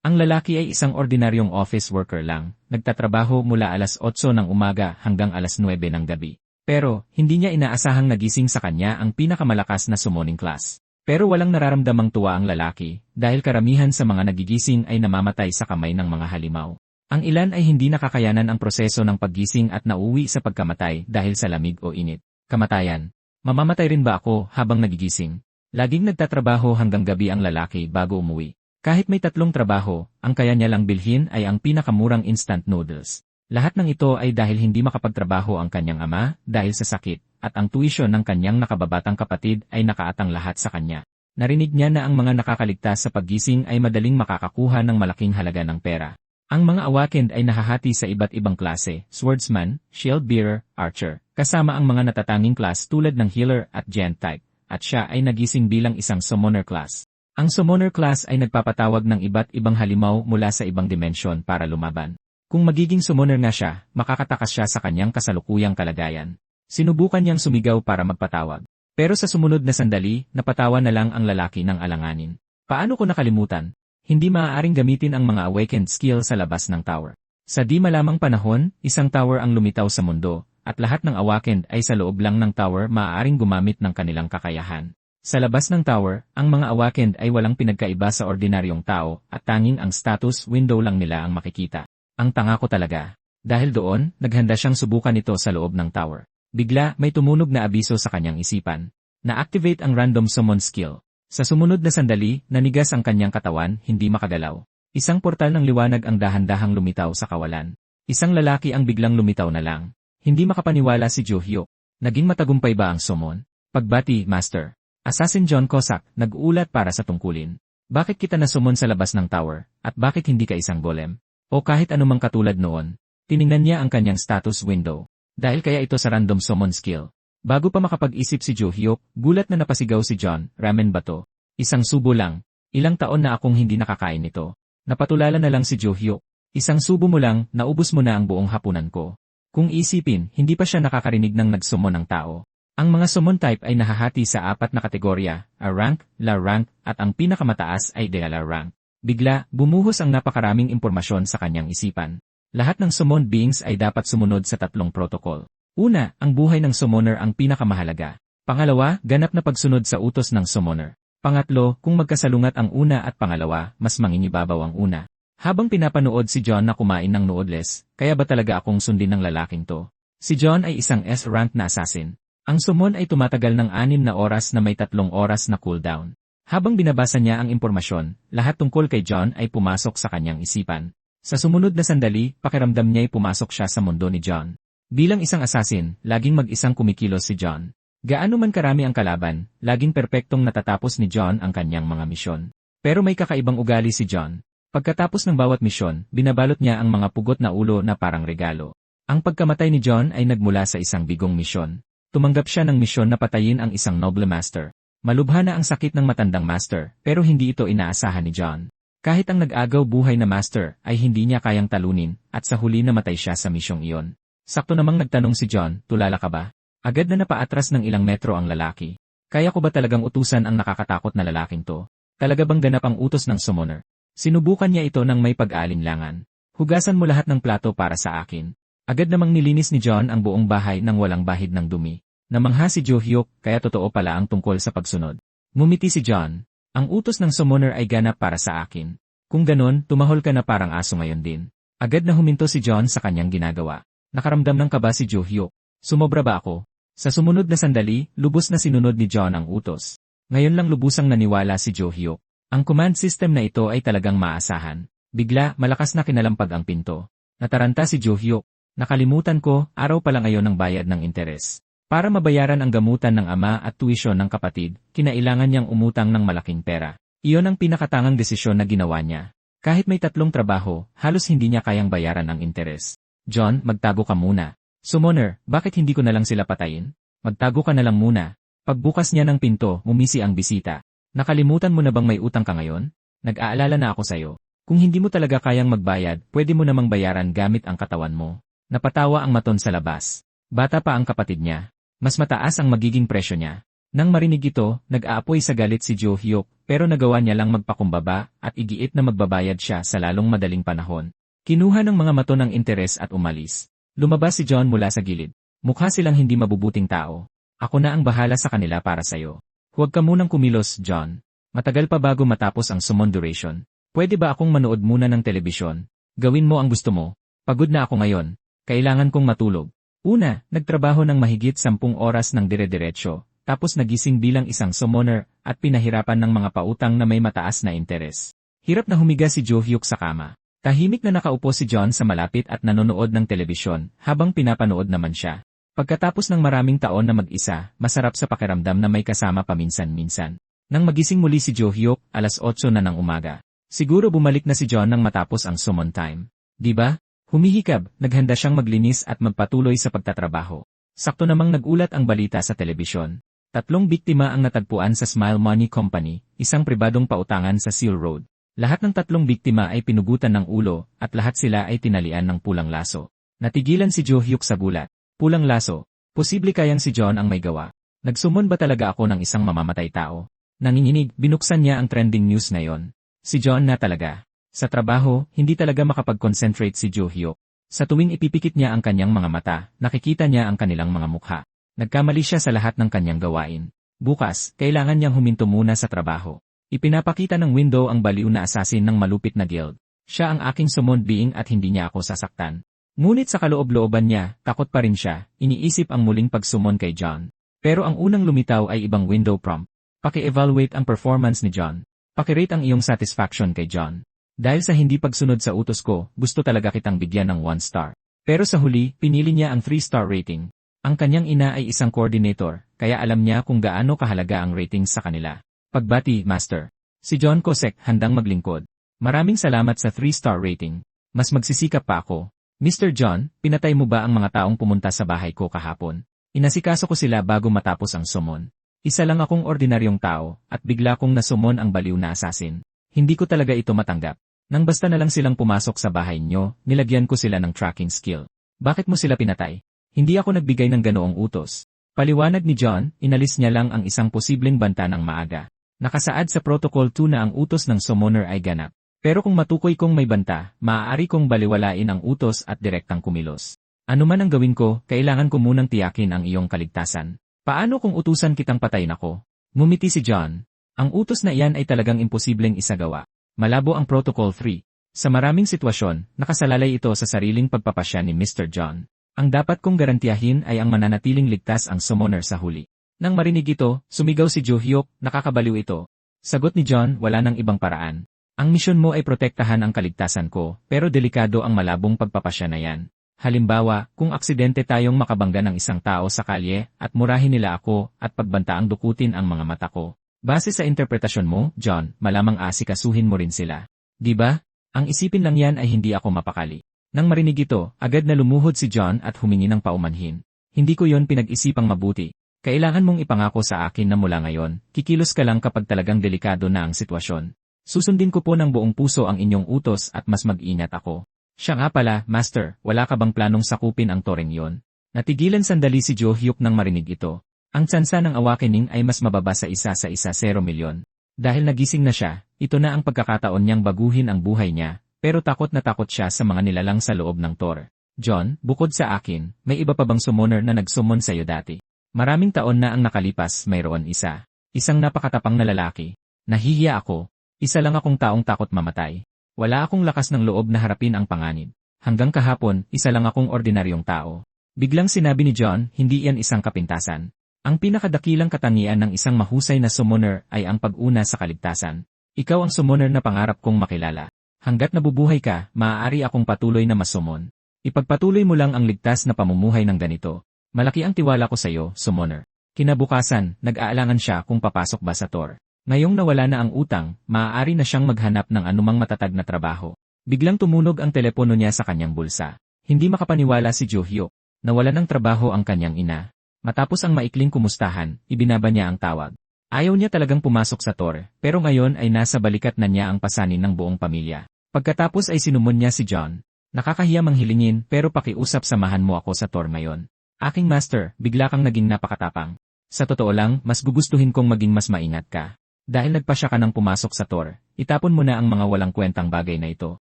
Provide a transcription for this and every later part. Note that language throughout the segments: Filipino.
Ang lalaki ay isang ordinaryong office worker lang, nagtatrabaho mula alas 8 ng umaga hanggang alas 9 ng gabi. Pero, hindi niya inaasahang nagising sa kanya ang pinakamalakas na summoning class. Pero walang nararamdamang tuwa ang lalaki, dahil karamihan sa mga nagigising ay namamatay sa kamay ng mga halimaw. Ang ilan ay hindi nakakayanan ang proseso ng paggising at nauwi sa pagkamatay dahil sa lamig o init. Kamatayan. Mamamatay rin ba ako habang nagigising? Laging nagtatrabaho hanggang gabi ang lalaki bago umuwi. Kahit may 3 trabaho, ang kaya niya lang bilhin ay ang pinakamurang instant noodles. Lahat ng ito ay dahil hindi makapagtrabaho ang kanyang ama dahil sa sakit, at ang tuition ng kanyang nakababatang kapatid ay nakaatang lahat sa kanya. Narinig niya na ang mga nakakaligtas sa paggising ay madaling makakakuha ng malaking halaga ng pera. Ang mga awakened ay nahahati sa iba't ibang klase, swordsman, shield bearer, archer, kasama ang mga natatanging class tulad ng healer at giant type, at siya ay nagising bilang isang summoner class. Ang summoner class ay nagpapatawag ng iba't ibang halimaw mula sa ibang dimensyon para lumaban. Kung magiging summoner nga siya, makakatakas siya sa kanyang kasalukuyang kalagayan. Sinubukan niyang sumigaw para magpatawag. Pero sa sumunod na sandali, napatawa na lang ang lalaki ng alanganin. Paano ko nakalimutan? Hindi maaaring gamitin ang mga awakened skill sa labas ng tower. Sa di malamang panahon, isang tower ang lumitaw sa mundo, at lahat ng awakened ay sa loob lang ng tower maaaring gumamit ng kanilang kakayahan. Sa labas ng tower, ang mga awakened ay walang pinagkaiba sa ordinaryong tao at tanging ang status window lang nila ang makikita. Ang tanga ko talaga. Dahil doon, naghanda siyang subukan ito sa loob ng tower. Bigla, may tumunog na abiso sa kanyang isipan. Na-activate ang random summon skill. Sa sumunod na sandali, nanigas ang kanyang katawan, hindi makagalaw. Isang portal ng liwanag ang dahan-dahang lumitaw sa kawalan. Isang lalaki ang biglang lumitaw na lang. Hindi makapaniwala si Jo-hyuk. Naging matagumpay ba ang summon? Pagbati, Master. Assassin John Cossack, nag-uulat para sa tungkulin. Bakit kita nasumon sa labas ng tower, at bakit hindi ka isang golem? O kahit anumang katulad noon. Tiningnan niya ang kanyang status window. Dahil kaya ito sa random summon skill. Bago pa makapag-isip si Jo-hyuk, gulat na napasigaw si John, ramen ba to? Isang subo lang. Ilang taon na akong hindi nakakain nito. Napatulala na lang si Jo-hyuk. Isang subo mo lang, naubos mo na ang buong hapunan ko. Kung isipin, hindi pa siya nakakarinig ng nagsumon ng tao. Ang mga summon type ay nahahati sa 4 na kategorya, A rank, La rank, at ang pinakamataas ay De La rank. Bigla, bumuhos ang napakaraming impormasyon sa kanyang isipan. Lahat ng summon beings ay dapat sumunod sa 3 protocol. Una, ang buhay ng summoner ang pinakamahalaga. Pangalawa, ganap na pagsunod sa utos ng summoner. Pangatlo, kung magkasalungat ang una at pangalawa, mas manginibabaw ang una. Habang pinapanood si John na kumain ng noodles, kaya ba talaga akong sundin ng lalaking to? Si John ay isang S-rank na assassin. Ang summon ay tumatagal ng 6 na oras na may 3 oras na cooldown. Habang binabasa niya ang impormasyon, lahat tungkol kay John ay pumasok sa kanyang isipan. Sa sumunod na sandali, pakiramdam niya ay pumasok siya sa mundo ni John. Bilang isang assassin, laging mag-isang kumikilos si John. Gaano man karami ang kalaban, laging perpektong natatapos ni John ang kanyang mga misyon. Pero may kakaibang ugali si John. Pagkatapos ng bawat misyon, binabalot niya ang mga pugot na ulo na parang regalo. Ang pagkamatay ni John ay nagmula sa isang bigong misyon. Tumanggap siya ng misyon na patayin ang isang noble master. Malubha na ang sakit ng matandang master, pero hindi ito inaasahan ni John. Kahit ang nag-agaw buhay na master, ay hindi niya kayang talunin, at sa huli namatay siya sa misyong iyon. Sakto namang nagtanong si John, tulala ka ba? Agad na napaatras ng ilang metro ang lalaki. Kaya ko ba talagang utusan ang nakakatakot na lalaking to? Talaga bang ganap ang utos ng summoner? Sinubukan niya ito ng may pag-aalinlangan. Hugasan mo lahat ng plato para sa akin. Agad namang nilinis ni John ang buong bahay nang walang bahid ng dumi. Namangha si Jo-hyuk, kaya totoo pala ang tungkol sa pagsunod. Ngumiti si John. Ang utos ng summoner ay ganap para sa akin. Kung ganon, tumahol ka na parang aso ngayon din. Agad na huminto si John sa kanyang ginagawa. Nakaramdam ng kaba si Jo-hyuk. Sumobra ba ako? Sa sumunod na sandali, lubos na sinunod ni John ang utos. Ngayon lang lubusang naniwala si Jo-hyuk. Ang command system na ito ay talagang maasahan. Bigla, malakas na kinalampag ang pinto. Nataranta si Jo-hyuk. Nakalimutan ko, araw pa lang ngayon ng bayad ng interes. Para mabayaran ang gamutan ng ama at tuition ng kapatid, kinailangan niyang umutang ng malaking pera. Iyon ang pinakatangang desisyon na ginawa niya. Kahit may 3 trabaho, halos hindi niya kayang bayaran ang interes. John, magtago ka muna. Summoner, bakit hindi ko na lang sila patayin? Magtago ka na lang muna. Pagbukas niya ng pinto, umisi ang bisita. Nakalimutan mo na bang may utang ka ngayon? Nag-aalala na ako sayo. Kung hindi mo talaga kayang magbayad, pwede mo namang bayaran gamit ang katawan mo. Napatawa ang maton sa labas. Bata pa ang kapatid niya. Mas mataas ang magiging presyo niya. Nang marinig ito, nag-aapoy sa galit si Jo Hyuk, pero nagawa niya lang magpakumbaba at igiit na magbabayad siya sa lalong madaling panahon. Kinuha ng mga mato ng interes at umalis. Lumabas si John mula sa gilid. Mukha silang hindi mabubuting tao. Ako na ang bahala sa kanila para sa'yo. Huwag ka munang kumilos, John. Matagal pa bago matapos ang summon duration. Pwede ba akong manood muna ng telebisyon? Gawin mo ang gusto mo. Pagod na ako ngayon. Kailangan kong matulog. Una, nagtrabaho ng mahigit 10 oras ng dire-diretso, tapos nagising bilang isang summoner at pinahirapan ng mga pautang na may mataas na interes. Hirap na humiga si Jo Hyuk sa kama. Tahimik na nakaupo si John sa malapit at nanonood ng telebisyon habang pinapanood naman siya. Pagkatapos ng maraming taon na mag-isa, masarap sa pakiramdam na may kasama paminsan-minsan. Nang magising muli si Jo Hyuk, 8:00 na ng umaga. Siguro bumalik na si John nang matapos ang summon time. Di ba? Humihikab, naghanda siyang maglinis at magpatuloy sa pagtatrabaho. Sakto namang nagulat ang balita sa telebisyon. 3 biktima ang natagpuan sa Smile Money Company, isang pribadong pautangan sa Seal Road. Lahat ng 3 biktima ay pinugutan ng ulo at lahat sila ay tinalian ng pulang laso. Natigilan si Jo Hyuk sa gulat. Pulang laso. Posible kayang si John ang may gawa. Nagsumon ba talaga ako ng isang mamamatay tao? Nanginginig, binuksan niya ang trending news na yon. Si John na talaga. Sa trabaho, hindi talaga makapag-concentrate si Jo Hyuk. Sa tuwing ipipikit niya ang kanyang mga mata, nakikita niya ang kanilang mga mukha. Nagkamali siya sa lahat ng kanyang gawain. Bukas, kailangan niyang huminto muna sa trabaho. Ipinapakita ng window ang baliw na assassin ng malupit na guild. Siya ang aking summoned being at hindi niya ako sasaktan. Ngunit sa kaloob-looban niya, takot pa rin siya, iniisip ang muling pagsummon kay John. Pero ang unang lumitaw ay ibang window prompt. Paki-evaluate ang performance ni John. Paki-rate ang iyong satisfaction kay John. Dahil sa hindi pagsunod sa utos ko, gusto talaga kitang bigyan ng 1 star. Pero sa huli, pinili niya ang 3-star rating. Ang kanyang ina ay isang coordinator, kaya alam niya kung gaano kahalaga ang ratings sa kanila. Pagbati, Master. Si John Kosek, handang maglingkod. Maraming salamat sa 3-star rating. Mas magsisikap pa ako. Mr. John, pinatay mo ba ang mga taong pumunta sa bahay ko kahapon? Inasikaso ko sila bago matapos ang summon. Isa lang akong ordinaryong tao, at bigla kong nasumon ang baliw na assassin. Hindi ko talaga ito matanggap. Nang basta na lang silang pumasok sa bahay nyo, nilagyan ko sila ng tracking skill. Bakit mo sila pinatay? Hindi ako nagbigay ng ganoong utos. Paliwanag ni John, inalis niya lang ang isang posibleng banta ng maaga. Nakasaad sa Protocol 2 na ang utos ng summoner ay ganap. Pero kung matukoy kong may banta, maaari kong baliwalain ang utos at direktang kumilos. Ano man ang gawin ko, kailangan ko munang tiyakin ang iyong kaligtasan. Paano kung utusan kitang patayin ako? Ngumiti si John. Ang utos na iyan ay talagang imposibleng isagawa. Malabo ang Protocol 3. Sa maraming sitwasyon, nakasalalay ito sa sariling pagpapasya ni Mr. John. Ang dapat kong garantiyahin ay ang mananatiling ligtas ang summoner sa huli. Nang marinig ito, sumigaw si Jo Hyuk, nakakabaliw ito. Sagot ni John, wala nang ibang paraan. Ang misyon mo ay protektahan ang kaligtasan ko, pero delikado ang malabong pagpapasya na yan. Halimbawa, kung aksidente tayong makabangga ng isang tao sa kalye, at murahin nila ako, at pagbantaang dukutin ang mga mata ko. Base sa interpretasyon mo, John, malamang asikasuhin mo rin sila. Di ba? Ang isipin lang yan ay hindi ako mapakali. Nang marinig ito, agad na lumuhod si John at humingi ng paumanhin. Hindi ko yon pinag-isipang mabuti. Kailangan mong ipangako sa akin na mula ngayon, kikilos ka lang kapag talagang delikado na ang sitwasyon. Susundin ko po ng buong puso ang inyong utos at mas mag-ingat ako. Siya nga pala, Master, wala ka bang planong sakupin ang toreng yon? Natigilan sandali si Jo Hyuk nang marinig ito. Ang tsansa ng awakening ay mas mababa sa 0 milyon. Dahil nagising na siya, ito na ang pagkakataon niyang baguhin ang buhay niya, pero takot na takot siya sa mga nilalang sa loob ng tor. John, bukod sa akin, may iba pa bang summoner na nag-summon sa'yo dati? Maraming taon na ang nakalipas, mayroon isa. Isang napakatapang na lalaki. Nahihiya ako. Isa lang akong taong takot mamatay. Wala akong lakas ng loob na harapin ang panganib. Hanggang kahapon, isa lang akong ordinaryong tao. Biglang sinabi ni John, hindi yan isang kapintasan. Ang pinakadakilang katangian ng isang mahusay na summoner ay ang pag-una sa kaligtasan. Ikaw ang summoner na pangarap kong makilala. Hanggat nabubuhay ka, maaari akong patuloy na masumon. Ipagpatuloy mo lang ang ligtas na pamumuhay ng ganito. Malaki ang tiwala ko sa iyo, summoner. Kinabukasan, nag-aalangan siya kung papasok ba sa tor. Ngayong nawala na ang utang, maaari na siyang maghanap ng anumang matatag na trabaho. Biglang tumunog ang telepono niya sa kanyang bulsa. Hindi makapaniwala si Jo Hyuk. Nawalan ng trabaho ang kanyang ina. Matapos ang maikling kumustahan, ibinaba niya ang tawag. Ayaw niya talagang pumasok sa tor, pero ngayon ay nasa balikat na niya ang pasanin ng buong pamilya. Pagkatapos ay sinumon niya si John. Nakakahiya manghilingin pero pakiusap samahan mo ako sa tor ngayon. Aking master, bigla kang naging napakatapang. Sa totoo lang, mas gugustuhin kong maging mas maingat ka. Dahil nagpasya ka ng pumasok sa Tor, itapon mo na ang mga walang kwentang bagay na ito.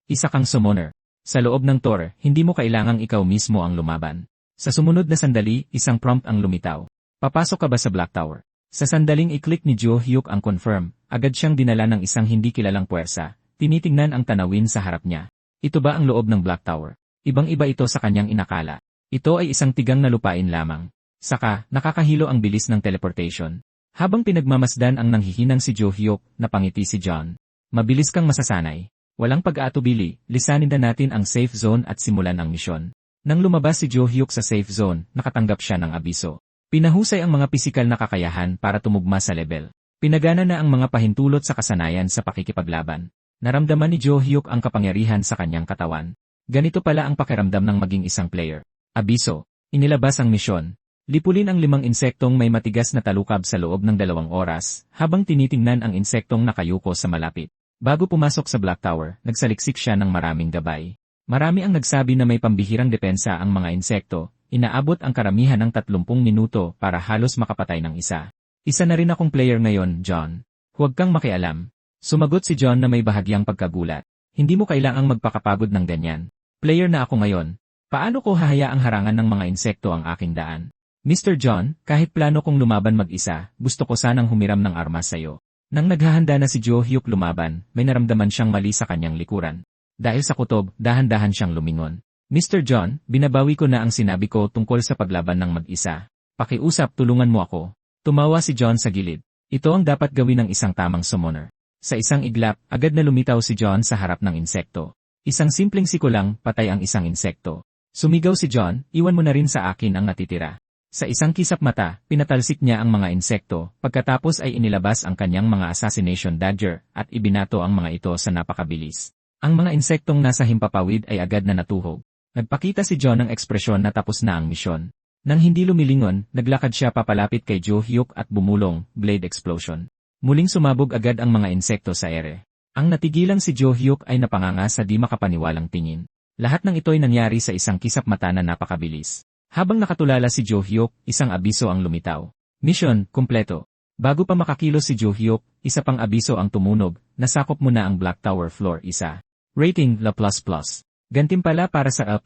Isa kang summoner. Sa loob ng Tor, hindi mo kailangang ikaw mismo ang lumaban. Sa sumunod na sandali, isang prompt ang lumitaw. Papasok ka ba sa Black Tower? Sa sandaling i-click ni Jo Hyuk ang confirm, agad siyang dinala ng isang hindi kilalang puwersa. Tinitingnan ang tanawin sa harap niya. Ito ba ang loob ng Black Tower? Ibang-iba ito sa kanyang inakala. Ito ay isang tigang na lupain lamang. Saka, nakakahilo ang bilis ng teleportation. Habang pinagmamasdan ang nanghihinang si Jo Hyuk, napangiti si John. Mabilis kang masasanay. Walang pag-aatubili, lisanin na natin ang safe zone at simulan ang misyon. Nang lumabas si Jo Hyuk sa safe zone, nakatanggap siya ng abiso. Pinahusay ang mga pisikal na kakayahan para tumugma sa level. Pinagana na ang mga pahintulot sa kasanayan sa pakikipaglaban. Naramdaman ni Jo Hyuk ang kapangyarihan sa kanyang katawan. Ganito pala ang pakiramdam ng maging isang player. Abiso. Inilabas ang misyon. Lipulin ang 5 insektong may matigas na talukab sa loob ng 2 oras, habang tinitingnan ang insektong nakayuko sa malapit. Bago pumasok sa Black Tower, nagsaliksik siya ng maraming gabay. Marami ang nagsabi na may pambihirang depensa ang mga insekto, inaabot ang karamihan ng 30 minuto para halos makapatay ng isa. Isa na rin akong player ngayon, John. Huwag kang makialam. Sumagot si John na may bahagyang pagkagulat. Hindi mo kailangang magpakapagod ng ganyan. Player na ako ngayon. Paano ko hahayaang harangan ng mga insekto ang aking daan? Mr. John, kahit plano kong lumaban mag-isa, gusto ko sanang humiram ng armas sa'yo. Nang naghahanda na si Jo Hyuk lumaban, may naramdaman siyang mali sa kanyang likuran. Dahil sa kutob, dahan-dahan siyang lumingon. Mr. John, binabawi ko na ang sinabi ko tungkol sa paglaban ng mag-isa. Pakiusap, tulungan mo ako. Tumawa si John sa gilid. Ito ang dapat gawin ng isang tamang summoner. Sa isang iglap, agad na lumitaw si John sa harap ng insekto. Isang simpleng siko lang, patay ang isang insekto. Sumigaw si John, iwan mo na rin sa akin ang natitira. Sa isang kisap mata, pinatalsik niya ang mga insekto, pagkatapos ay inilabas ang kanyang mga assassination dagger at ibinato ang mga ito sa napakabilis. Ang mga insektong nasa himpapawid ay agad na natuhog. Nagpakita si John ng ekspresyon na tapos na ang misyon. Nang hindi lumilingon, naglakad siya papalapit kay Jo Hyuk at bumulong, blade explosion. Muling sumabog agad ang mga insekto sa ere. Ang natigilang si Jo Hyuk ay napanganga sa di makapaniwalang tingin. Lahat ng ito'y nangyari sa isang kisap mata na napakabilis. Habang nakatulala si Jo Hyuk, isang abiso ang lumitaw. Mission, kumpleto. Bago pa makakilos si Jo Hyuk, isa pang abiso ang tumunog, nasakop mo na ang Black Tower Floor 1. Rating, La++. Gantimpala para sa A++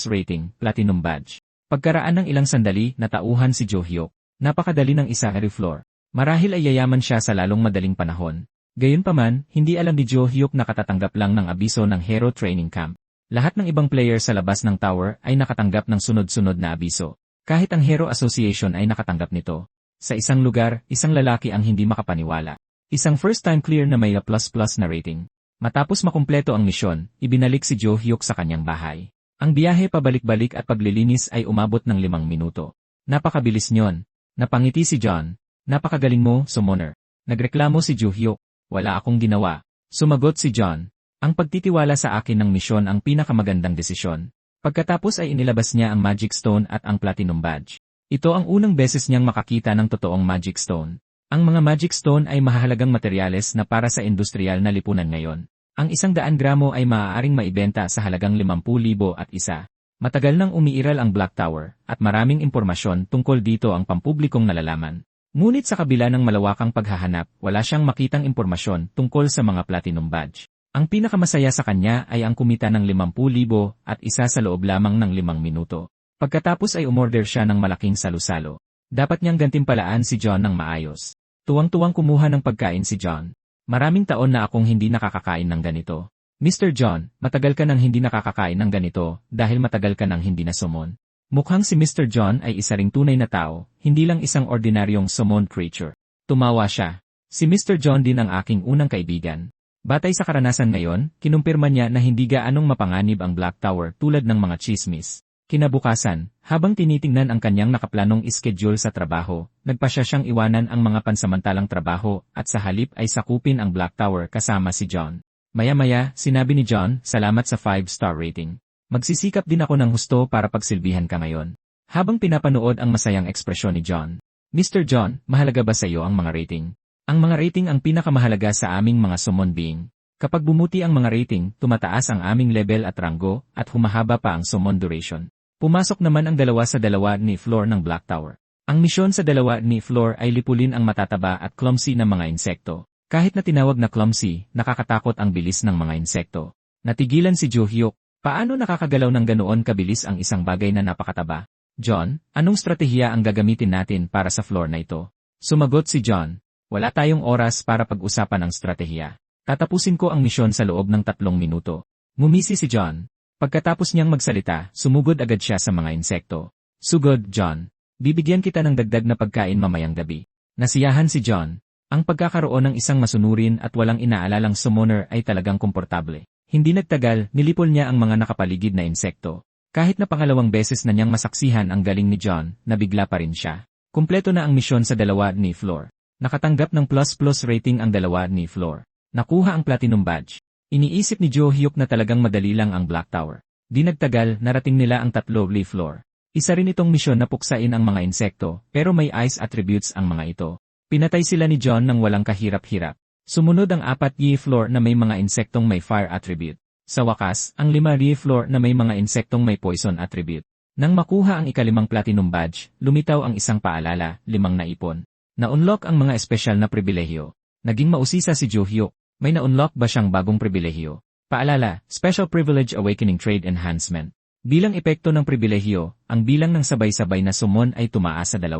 rating, Platinum Badge. Pagkaraan ng ilang sandali, natauhan si Jo Hyuk. Napakadali ng isa floor. Marahil ay yayaman siya sa lalong madaling panahon. Gayunpaman, hindi alam ni Jo Hyuk na katatanggap lang ng abiso ng Hero Training Camp. Lahat ng ibang player sa labas ng tower ay nakatanggap ng sunod-sunod na abiso. Kahit ang Hero Association ay nakatanggap nito. Sa isang lugar, isang lalaki ang hindi makapaniwala. Isang first-time clear na may A++ na rating. Matapos makumpleto ang misyon, ibinalik si Jo Hyuk sa kanyang bahay. Ang biyahe pabalik-balik at paglilinis ay umabot ng 5 minuto. Napakabilis niyon. Napangiti si John. Napakagaling mo, summoner. Nagreklamo si Jo Hyuk. Wala akong ginawa. Sumagot si John. Ang pagtitiwala sa akin ng misyon ang pinakamagandang desisyon. Pagkatapos ay inilabas niya ang Magic Stone at ang Platinum Badge. Ito ang unang beses niyang makakita ng totoong Magic Stone. Ang mga Magic Stone ay mahalagang materyales na para sa industrial na lipunan ngayon. Ang 100 gramo ay maaaring maibenta sa halagang 50,000 at isa. Matagal nang umiiral ang Black Tower, at maraming impormasyon tungkol dito ang pampublikong nalalaman. Ngunit sa kabila ng malawakang paghahanap, wala siyang makitang impormasyon tungkol sa mga Platinum Badge. Ang pinakamasaya sa kanya ay ang kumita ng 50,000 at isa sa loob lamang ng 5 minuto. Pagkatapos ay umorder siya ng malaking salu-salo. Dapat niyang gantimpalaan si John ng maayos. Tuwang-tuwang kumuha ng pagkain si John. Maraming taon na akong hindi nakakakain ng ganito. Mr. John, matagal ka nang hindi nakakakain ng ganito dahil matagal ka nang hindi nasumon. Mukhang si Mr. John ay isa ring tunay na tao, hindi lang isang ordinaryong summoned creature. Tumawa siya. Si Mr. John din ang aking unang kaibigan. Batay sa karanasan ngayon, kinumpirma niya na hindi gaanong mapanganib ang Black Tower tulad ng mga chismis. Kinabukasan, habang tinitingnan ang kanyang nakaplanong schedule sa trabaho, nagpasya siyang iwanan ang mga pansamantalang trabaho at sa halip ay sakupin ang Black Tower kasama si John. Maya-maya, sinabi ni John, salamat sa 5-star rating. Magsisikap din ako ng husto para pagsilbihan ka ngayon. Habang pinapanood ang masayang ekspresyon ni John. Mr. John, mahalaga ba sa iyo ang mga rating? Ang mga rating ang pinakamahalaga sa aming mga summon being. Kapag bumuti ang mga rating, tumataas ang aming level at ranggo, at humahaba pa ang summon duration. Pumasok naman ang 2 sa 2 ni floor ng Black Tower. Ang misyon sa dalawa ni floor ay lipulin ang matataba at clumsy na mga insekto. Kahit na tinawag na clumsy, nakakatakot ang bilis ng mga insekto. Natigilan si Jo Hyuk. Paano nakakagalaw ng ganoon kabilis ang isang bagay na napakataba? John, anong strategiya ang gagamitin natin para sa floor na ito? Sumagot si John. Wala tayong oras para pag-usapan ang strategiya. Tatapusin ko ang misyon sa loob ng 3 minuto. Ngumisi si John. Pagkatapos niyang magsalita, sumugod agad siya sa mga insekto. Sugod, John. Bibigyan kita ng dagdag na pagkain mamayang gabi. Nasiyahan si John. Ang pagkakaroon ng isang masunurin at walang inaalalang summoner ay talagang komportable. Hindi nagtagal, nilipol niya ang mga nakapaligid na insekto. Kahit na pangalawang beses na niyang masaksihan ang galing ni John, nabigla pa rin siya. Kumpleto na ang misyon sa dalawa ni Floor. Nakatanggap ng plus rating ang dalawa ni Floor. Nakuha ang platinum badge. Iniisip ni Jo Hyuk na talagang madali lang ang Black Tower. Di nagtagal, narating nila ang 3 Lee Floor. Isa rin itong misyon na puksain ang mga insekto, pero may ice attributes ang mga ito. Pinatay sila ni John nang walang kahirap-hirap. Sumunod ang 4 Lee Floor na may mga insektong may fire attribute. Sa wakas, ang 5 Lee Floor na may mga insektong may poison attribute. Nang makuha ang ika-5 platinum badge, lumitaw ang isang paalala, 5 na ipon. Na-unlock ang mga espesyal na pribilehyo. Naging mausisa si Jo Hyuk. May na-unlock ba siyang bagong pribilehyo? Paalala, Special Privilege Awakening Trade Enhancement. Bilang epekto ng pribilehyo, ang bilang ng sabay-sabay na summon ay tumaas sa 2.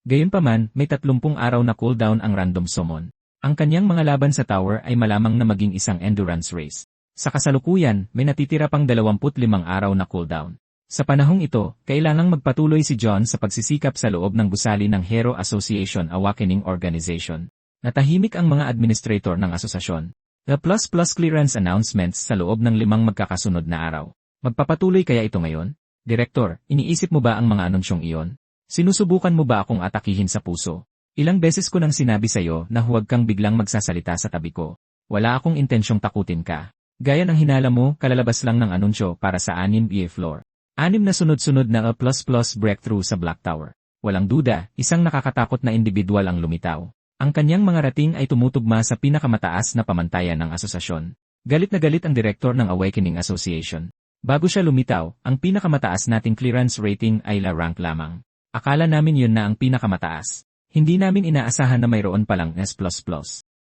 Gayunpaman, may 30 araw na cooldown ang random summon. Ang kanyang mga laban sa tower ay malamang na maging isang endurance race. Sa kasalukuyan, may natitira pang 25 araw na cooldown. Sa panahong ito, kailangang magpatuloy si John sa pagsisikap sa loob ng gusali ng Hero Association Awakening Organization. Natahimik ang mga administrator ng asosasyon. The plus clearance announcements sa loob ng 5 magkakasunod na araw. Magpapatuloy kaya ito ngayon? Direktor, iniisip mo ba ang mga anunsyong iyon? Sinusubukan mo ba akong atakihin sa puso? Ilang beses ko nang sinabi sa'yo na huwag kang biglang magsasalita sa tabi ko. Wala akong intensyong takutin ka. Gaya ng hinala mo, kalalabas lang ng anunsyo para sa 6 BA floor. 6 na sunod-sunod na A++ breakthrough sa Black Tower. Walang duda, isang nakakatakot na individual ang lumitaw. Ang kanyang mga rating ay tumutugma sa pinakamataas na pamantayan ng asosasyon. Galit na galit ang direktor ng Awakening Association. Bago siya lumitaw, ang pinakamataas nating clearance rating ay la rank lamang. Akala namin yun na ang pinakamataas. Hindi namin inaasahan na mayroon palang S++.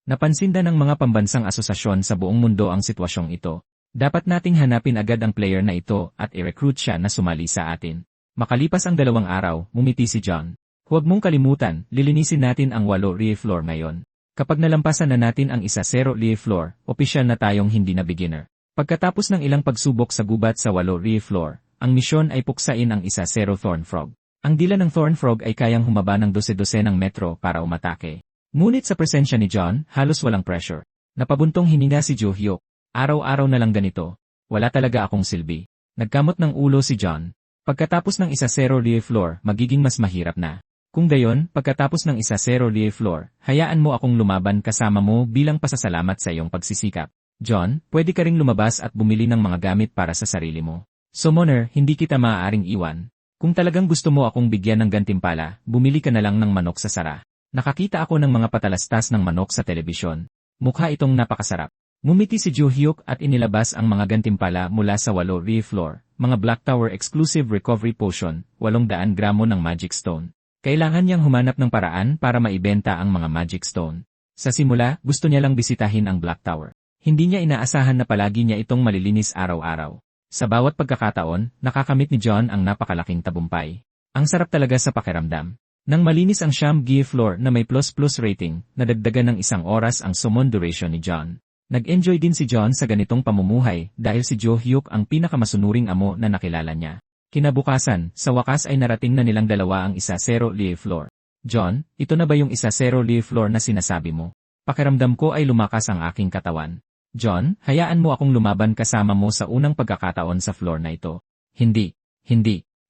Napansin din ng mga pambansang asosasyon sa buong mundo ang sitwasyong ito. Dapat nating hanapin agad ang player na ito at i-recruit siya na sumali sa atin. Makalipas ang 2 araw, ngumiti si John. Huwag mong kalimutan, lilinisin natin ang 8 Lee floor ngayon. Kapag nalampasan na natin ang 1-0 Lee floor, opisyal na tayong hindi na beginner. Pagkatapos ng ilang pagsubok sa gubat sa 8 Lee floor, ang misyon ay puksain ang 1-0 Thorn Frog. Ang dila ng Thorn Frog ay kayang humaba ng 12 ng metro para umatake. Ngunit sa presensya ni John, halos walang pressure. Napabuntong hininga si Jo Hyuk. Araw-araw na lang ganito. Wala talaga akong silbi. Nagkamot ng ulo si John. Pagkatapos ng 1-0 Lee floor, magiging mas mahirap na. Kung gayon, pagkatapos ng 1-0 Lee floor, hayaan mo akong lumaban kasama mo bilang pasasalamat sa iyong pagsisikap. John, pwede ka ring lumabas at bumili ng mga gamit para sa sarili mo. Summoner, hindi kita maaaring iwan. Kung talagang gusto mo akong bigyan ng gantimpala, bumili ka na lang ng manok sa sara. Nakakita ako ng mga patalastas ng manok sa telebisyon. Mukha itong napakasarap. Ngumiti si Jo Hyuk at inilabas ang mga gantimpala mula sa 8 Lee floor, mga Black Tower exclusive recovery potion, 800 gramo ng Magic Stone. Kailangan niyang humanap ng paraan para maibenta ang mga Magic Stone. Sa simula, gusto niya lang bisitahin ang Black Tower. Hindi niya inaasahan na palagi niya itong malilinis araw-araw. Sa bawat pagkakataon, nakakamit ni John ang napakalaking tabumpay. Ang sarap talaga sa pakiramdam. Nang malinis ang Sham Gie floor na may plus rating, nadagdagan ng 1 oras ang summon duration ni John. Nag-enjoy din si John sa ganitong pamumuhay dahil si Jo Hyuk ang pinakamasunuring amo na nakilala niya. Kinabukasan, sa wakas ay narating na nilang dalawa ang 1-0 Lie floor. John, ito na ba yung 1-0 Lie floor na sinasabi mo? Pakiramdam ko ay lumakas ang aking katawan. John, hayaan mo akong lumaban kasama mo sa unang pagkakataon sa floor na ito. Hindi.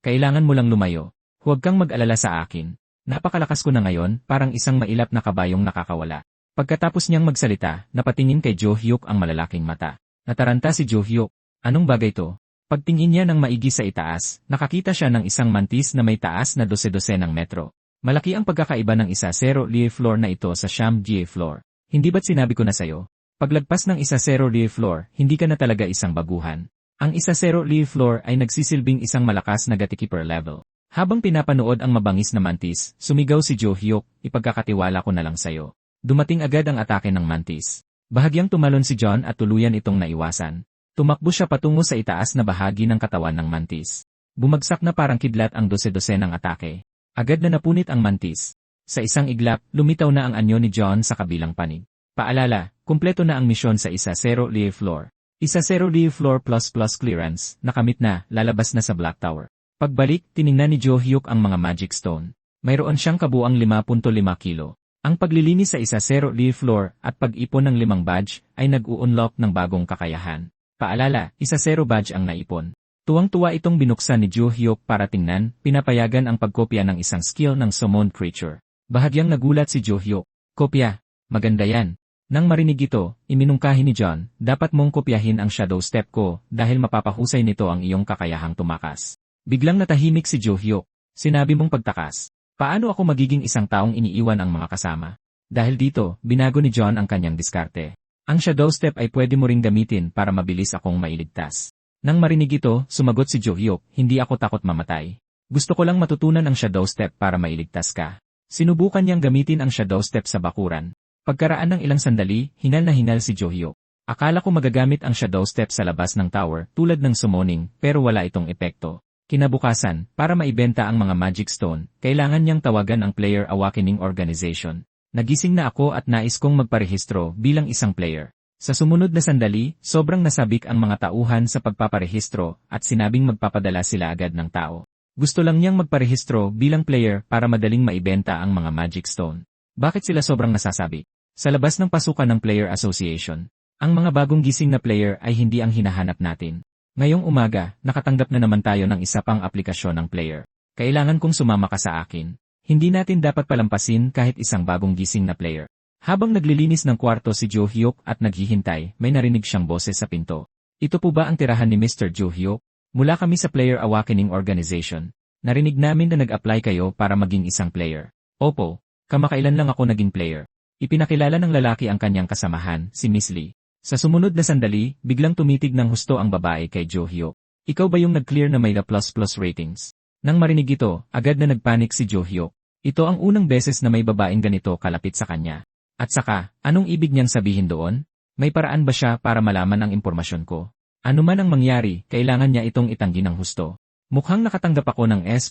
Kailangan mo lang lumayo. Huwag kang mag-alala sa akin. Napakalakas ko na ngayon, parang isang mailap na kabayong nakakawala. Pagkatapos niyang magsalita, napatingin kay Jo Hyuk ang malalaking mata. Nataranta si Jo Hyuk. Anong bagay to? Pagtingin niya ng maigi sa itaas, nakakita siya ng isang mantis na may taas na 12 ng metro. Malaki ang pagkakaiba ng 1-0 Lie floor na ito sa Sham Gie floor. Hindi ba't sinabi ko na sayo? Paglagpas ng 1-0 Lie floor, hindi ka na talaga isang baguhan. Ang 1-0 Lie floor ay nagsisilbing isang malakas na gatekeeper level. Habang pinapanood ang mabangis na mantis, sumigaw si Jo Hyuk, ipagkakatiwala ko na lang sayo. Dumating agad ang atake ng mantis. Bahagyang tumalon si John at tuluyan itong naiwasan. Tumakbo siya patungo sa itaas na bahagi ng katawan ng mantis. Bumagsak na parang kidlat ang dose-dose ng atake. Agad na napunit ang mantis. Sa isang iglap, lumitaw na ang anyo ni John sa kabilang panig. Paalala, kumpleto na ang misyon sa 1-0 Live Floor. 1-0 Live Floor plus clearance, nakamit na, lalabas na sa Black Tower. Pagbalik, tiningnan ni Jo Hyuk ang mga Magic Stone. Mayroon siyang kabuang 5.5 kilo. Ang paglilinis sa 1-0 Live Floor at pag-ipon ng 5 badge ay nag-u-unlock ng bagong kakayahan. Paalala, 1-0 badge ang naipon. Tuwang-tuwa itong binuksan ni Jo Hyuk para tingnan, pinapayagan ang pagkopya ng isang skill ng summoned creature. Bahagyang nagulat si Jo Hyuk. Kopya, maganda yan. Nang marinig ito, iminungkahi ni John, dapat mong kopyahin ang shadow step ko dahil mapapahusay nito ang iyong kakayahang tumakas. Biglang natahimik si Jo Hyuk. Sinabi mong pagtakas. Paano ako magiging isang taong iniiwan ang mga kasama? Dahil dito, binago ni John ang kanyang diskarte. Ang shadow step ay pwede mo ring gamitin para mabilis akong mailigtas. Nang marinig ito, sumagot si Jo Hyuk, hindi ako takot mamatay. Gusto ko lang matutunan ang shadow step para mailigtas ka. Sinubukan niyang gamitin ang shadow step sa bakuran. Pagkaraan ng ilang sandali, hingal na hingal si Jo Hyuk. Akala ko magagamit ang shadow step sa labas ng tower tulad ng summoning pero wala itong epekto. Kinabukasan, para maibenta ang mga Magic Stone, kailangan niyang tawagan ang Player Awakening Organization. Nagising na ako at nais kong magparehistro bilang isang player. Sa sumunod na sandali, sobrang nasabik ang mga tauhan sa pagpaparehistro at sinabing magpapadala sila agad ng tao. Gusto lang niyang magparehistro bilang player para madaling maibenta ang mga Magic Stone. Bakit sila sobrang nasasabi? Sa labas ng pasukan ng Player Association, ang mga bagong gising na player ay hindi ang hinahanap natin. Ngayong umaga, nakatanggap na naman tayo ng isa pang aplikasyon ng player. Kailangan kong sumama ka sa akin. Hindi natin dapat palampasin kahit isang bagong gising na player. Habang naglilinis ng kwarto si Jo Hyuk at naghihintay, may narinig siyang boses sa pinto. Ito po ba ang tirahan ni Mr. Jo Hyuk? Mula kami sa Player Awakening Organization. Narinig namin na nag-apply kayo para maging isang player. Opo, kamakailan lang ako naging player. Ipinakilala ng lalaki ang kanyang kasamahan, si Miss Lee. Sa sumunod na sandali, biglang tumitig ng husto ang babae kay Jo Hyuk. Ikaw ba yung nag-clear na may plus ratings? Nang marinig ito, agad na nagpanik si Jo Hyuk. Ito ang unang beses na may babaeng ganito kalapit sa kanya. At saka, anong ibig niyang sabihin doon? May paraan ba siya para malaman ang impormasyon ko? Ano man ang mangyari, kailangan niya itong itanggi ng husto. Mukhang nakatanggap ako ng S++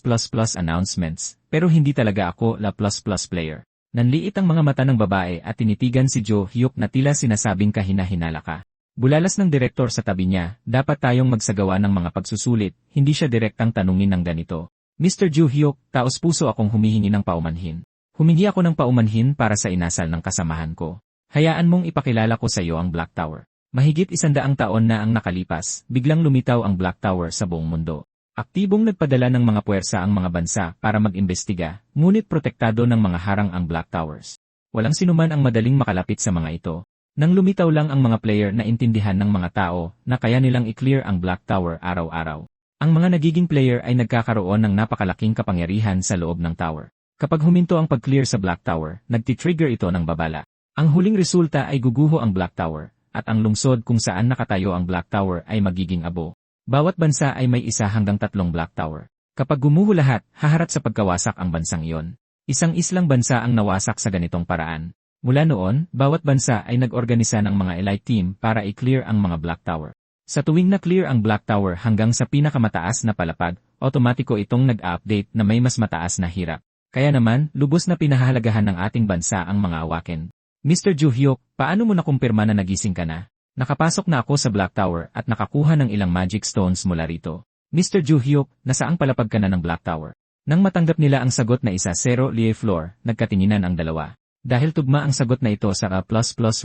announcements, pero hindi talaga ako la plus player. Nanliit ang mga mata ng babae at tinitigan si Jo Hyuk na tila sinasabing kahina-hinala ka. Bulalas ng direktor sa tabi niya, dapat tayong magsagawa ng mga pagsusulit, hindi siya direktang tanungin ng ganito. Mr. Jo Hyuk, taos puso akong humihingi ng paumanhin. Humingi ako ng paumanhin para sa inasal ng kasamahan ko. Hayaan mong ipakilala ko sa iyo ang Black Tower. Mahigit 100 taon na ang nakalipas, biglang lumitaw ang Black Tower sa buong mundo. Aktibong nagpadala ng mga puwersa ang mga bansa para mag-imbestiga, ngunit protektado ng mga harang ang Black Towers. Walang sinuman ang madaling makalapit sa mga ito. Nang lumitaw lang ang mga player na intindihan ng mga tao na kaya nilang i-clear ang Black Tower araw-araw. Ang mga nagiging player ay nagkakaroon ng napakalaking kapangyarihan sa loob ng tower. Kapag huminto ang pag-clear sa Black Tower, nagti-trigger ito ng babala. Ang huling resulta ay guguho ang Black Tower, at ang lungsod kung saan nakatayo ang Black Tower ay magiging abo. Bawat bansa ay may 1 hanggang 3 Black Tower. Kapag gumuho lahat, haharap sa pagkawasak ang bansang iyon. Isang islang bansa ang nawasak sa ganitong paraan. Mula noon, bawat bansa ay nag-organisa ng mga elite team para i-clear ang mga Black Tower. Sa tuwing na-clear ang Black Tower hanggang sa pinakamataas na palapag, otomatiko itong nag-update na may mas mataas na hirap. Kaya naman, lubos na pinahahalagahan ng ating bansa ang mga awaken. Mr. Jo Hyuk, paano mo nakumpirma na nagising ka na? Nakapasok na ako sa Black Tower at nakakuha ng ilang Magic Stones mula rito. Mr. Jo Hyuk, nasaang palapag ka na ng Black Tower? Nang matanggap nila ang sagot na 1-0 Live Floor, nagkatinginan ang dalawa. Dahil tugma ang sagot na ito sa A++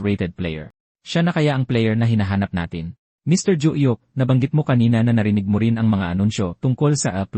rated player. Siya na kaya ang player na hinahanap natin. Mr. Jo Hyuk, nabanggit mo kanina na narinig mo rin ang mga anunsyo tungkol sa A++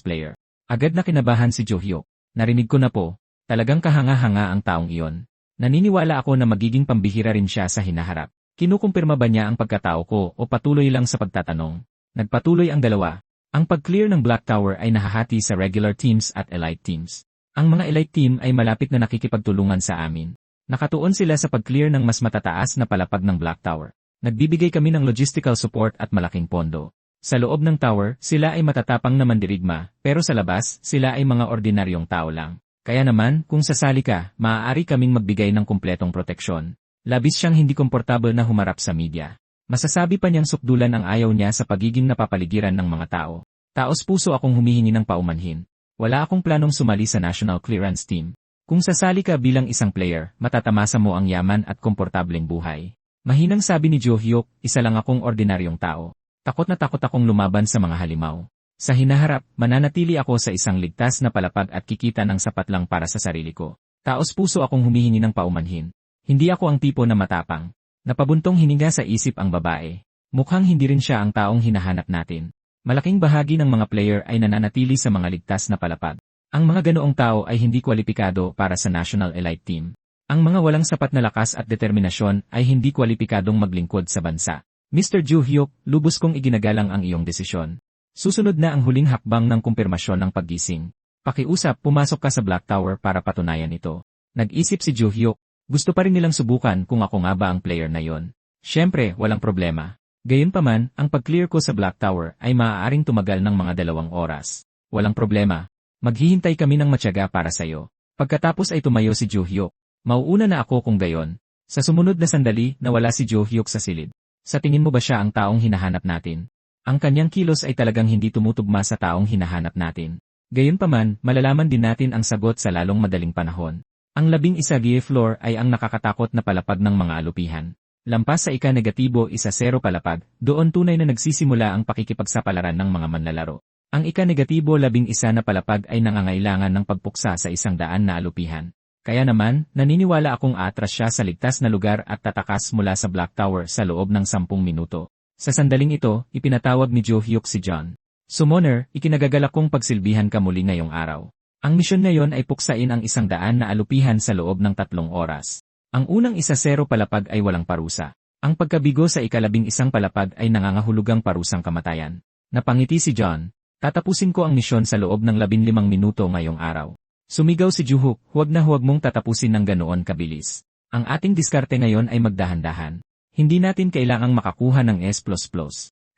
player. Agad na kinabahan si Jo Hyuk. Narinig ko na po. Talagang kahanga-hanga ang taong iyon. Naniniwala ako na magiging pambihira rin siya sa hinaharap. Kinukumpirma ba niya ang pagkatao ko o patuloy lang sa pagtatanong? Nagpatuloy ang dalawa. Ang pag-clear ng Black Tower ay nahahati sa regular teams at elite teams. Ang mga elite team ay malapit na nakikipagtulungan sa amin. Nakatuon sila sa pag-clear ng mas matataas na palapag ng Black Tower. Nagbibigay kami ng logistical support at malaking pondo. Sa loob ng tower, sila ay matatapang na mandirigma, pero sa labas, sila ay mga ordinaryong tao lang. Kaya naman, kung sasali ka, maaari kaming magbigay ng kumpletong proteksyon. Labis siyang hindi komportable na humarap sa media. Masasabi pa niyang sukdulan ang ayaw niya sa pagiging napapaligiran ng mga tao. Taos puso akong humihingi ng paumanhin. Wala akong planong sumali sa National Clearance Team. Kung sasali ka bilang isang player, matatamasa mo ang yaman at komportableng buhay. Mahinang sabi ni Jo Hyuk, isa lang akong ordinaryong tao. Takot na takot akong lumaban sa mga halimaw. Sa hinaharap, mananatili ako sa isang ligtas na palapag at kikita ng sapat lang para sa sarili ko. Taos puso akong humihingi ng paumanhin. Hindi ako ang tipo na matapang. Napabuntong hininga sa isip ang babae. Mukhang hindi rin siya ang taong hinahanap natin. Malaking bahagi ng mga player ay nananatili sa mga ligtas na palapag. Ang mga ganoong tao ay hindi kwalipikado para sa National Elite Team. Ang mga walang sapat na lakas at determinasyon ay hindi kwalipikadong maglingkod sa bansa. Mr. Jo Hyuk, lubos kong iginagalang ang iyong desisyon. Susunod na ang huling hakbang ng kumpirmasyon ng paggising. Pakiusap, pumasok ka sa Black Tower para patunayan ito. Nag-isip si Jo Hyuk, gusto pa rin nilang subukan kung ako nga ba ang player na yon. Siyempre, walang problema. Gayunpaman, ang pag-clear ko sa Black Tower ay maaaring tumagal ng mga 2 oras. Walang problema. Maghihintay kami ng matyaga para sa'yo. Pagkatapos ay tumayo si Jo Hyuk. Mauuna na ako kung gayon. Sa sumunod na sandali, nawala si Jo Hyuk sa silid. Sa tingin mo ba siya ang taong hinahanap natin? Ang kanyang kilos ay talagang hindi tumutugma sa taong hinahanap natin. Gayunpaman, malalaman din natin ang sagot sa lalong madaling panahon. Ang 11 floor ay ang nakakatakot na palapag ng mga alupihan. Lampas sa ika-negatibo 1-0 palapag, doon tunay na nagsisimula ang pakikipagsapalaran ng mga manlalaro. Ang ika-negatibo 11 na palapag ay nangangailangan ng pagpuksa sa 100 na alupihan. Kaya naman, naniniwala akong aatras siya sa ligtas na lugar at tatakas mula sa Black Tower sa loob ng 10 minuto. Sa sandaling ito, ipinatawag ni Jo Hyuk si John. Summoner, ikinagagalak kong pagsilbihan ka muli ngayong araw. Ang misyon ngayon ay puksain ang 100 na alupihan sa loob ng 3 oras. Ang unang 1-0 palapag ay walang parusa. Ang pagkabigo sa ika-11 palapag ay nangangahulugang parusang kamatayan. Napangiti si John. Tatapusin ko ang misyon sa loob ng 15 minuto ngayong araw. Sumigaw si Jo Hyuk, huwag mong tatapusin ng ganoon kabilis. Ang ating diskarte ngayon ay magdahan-dahan. Hindi natin kailangang makakuha ng S++.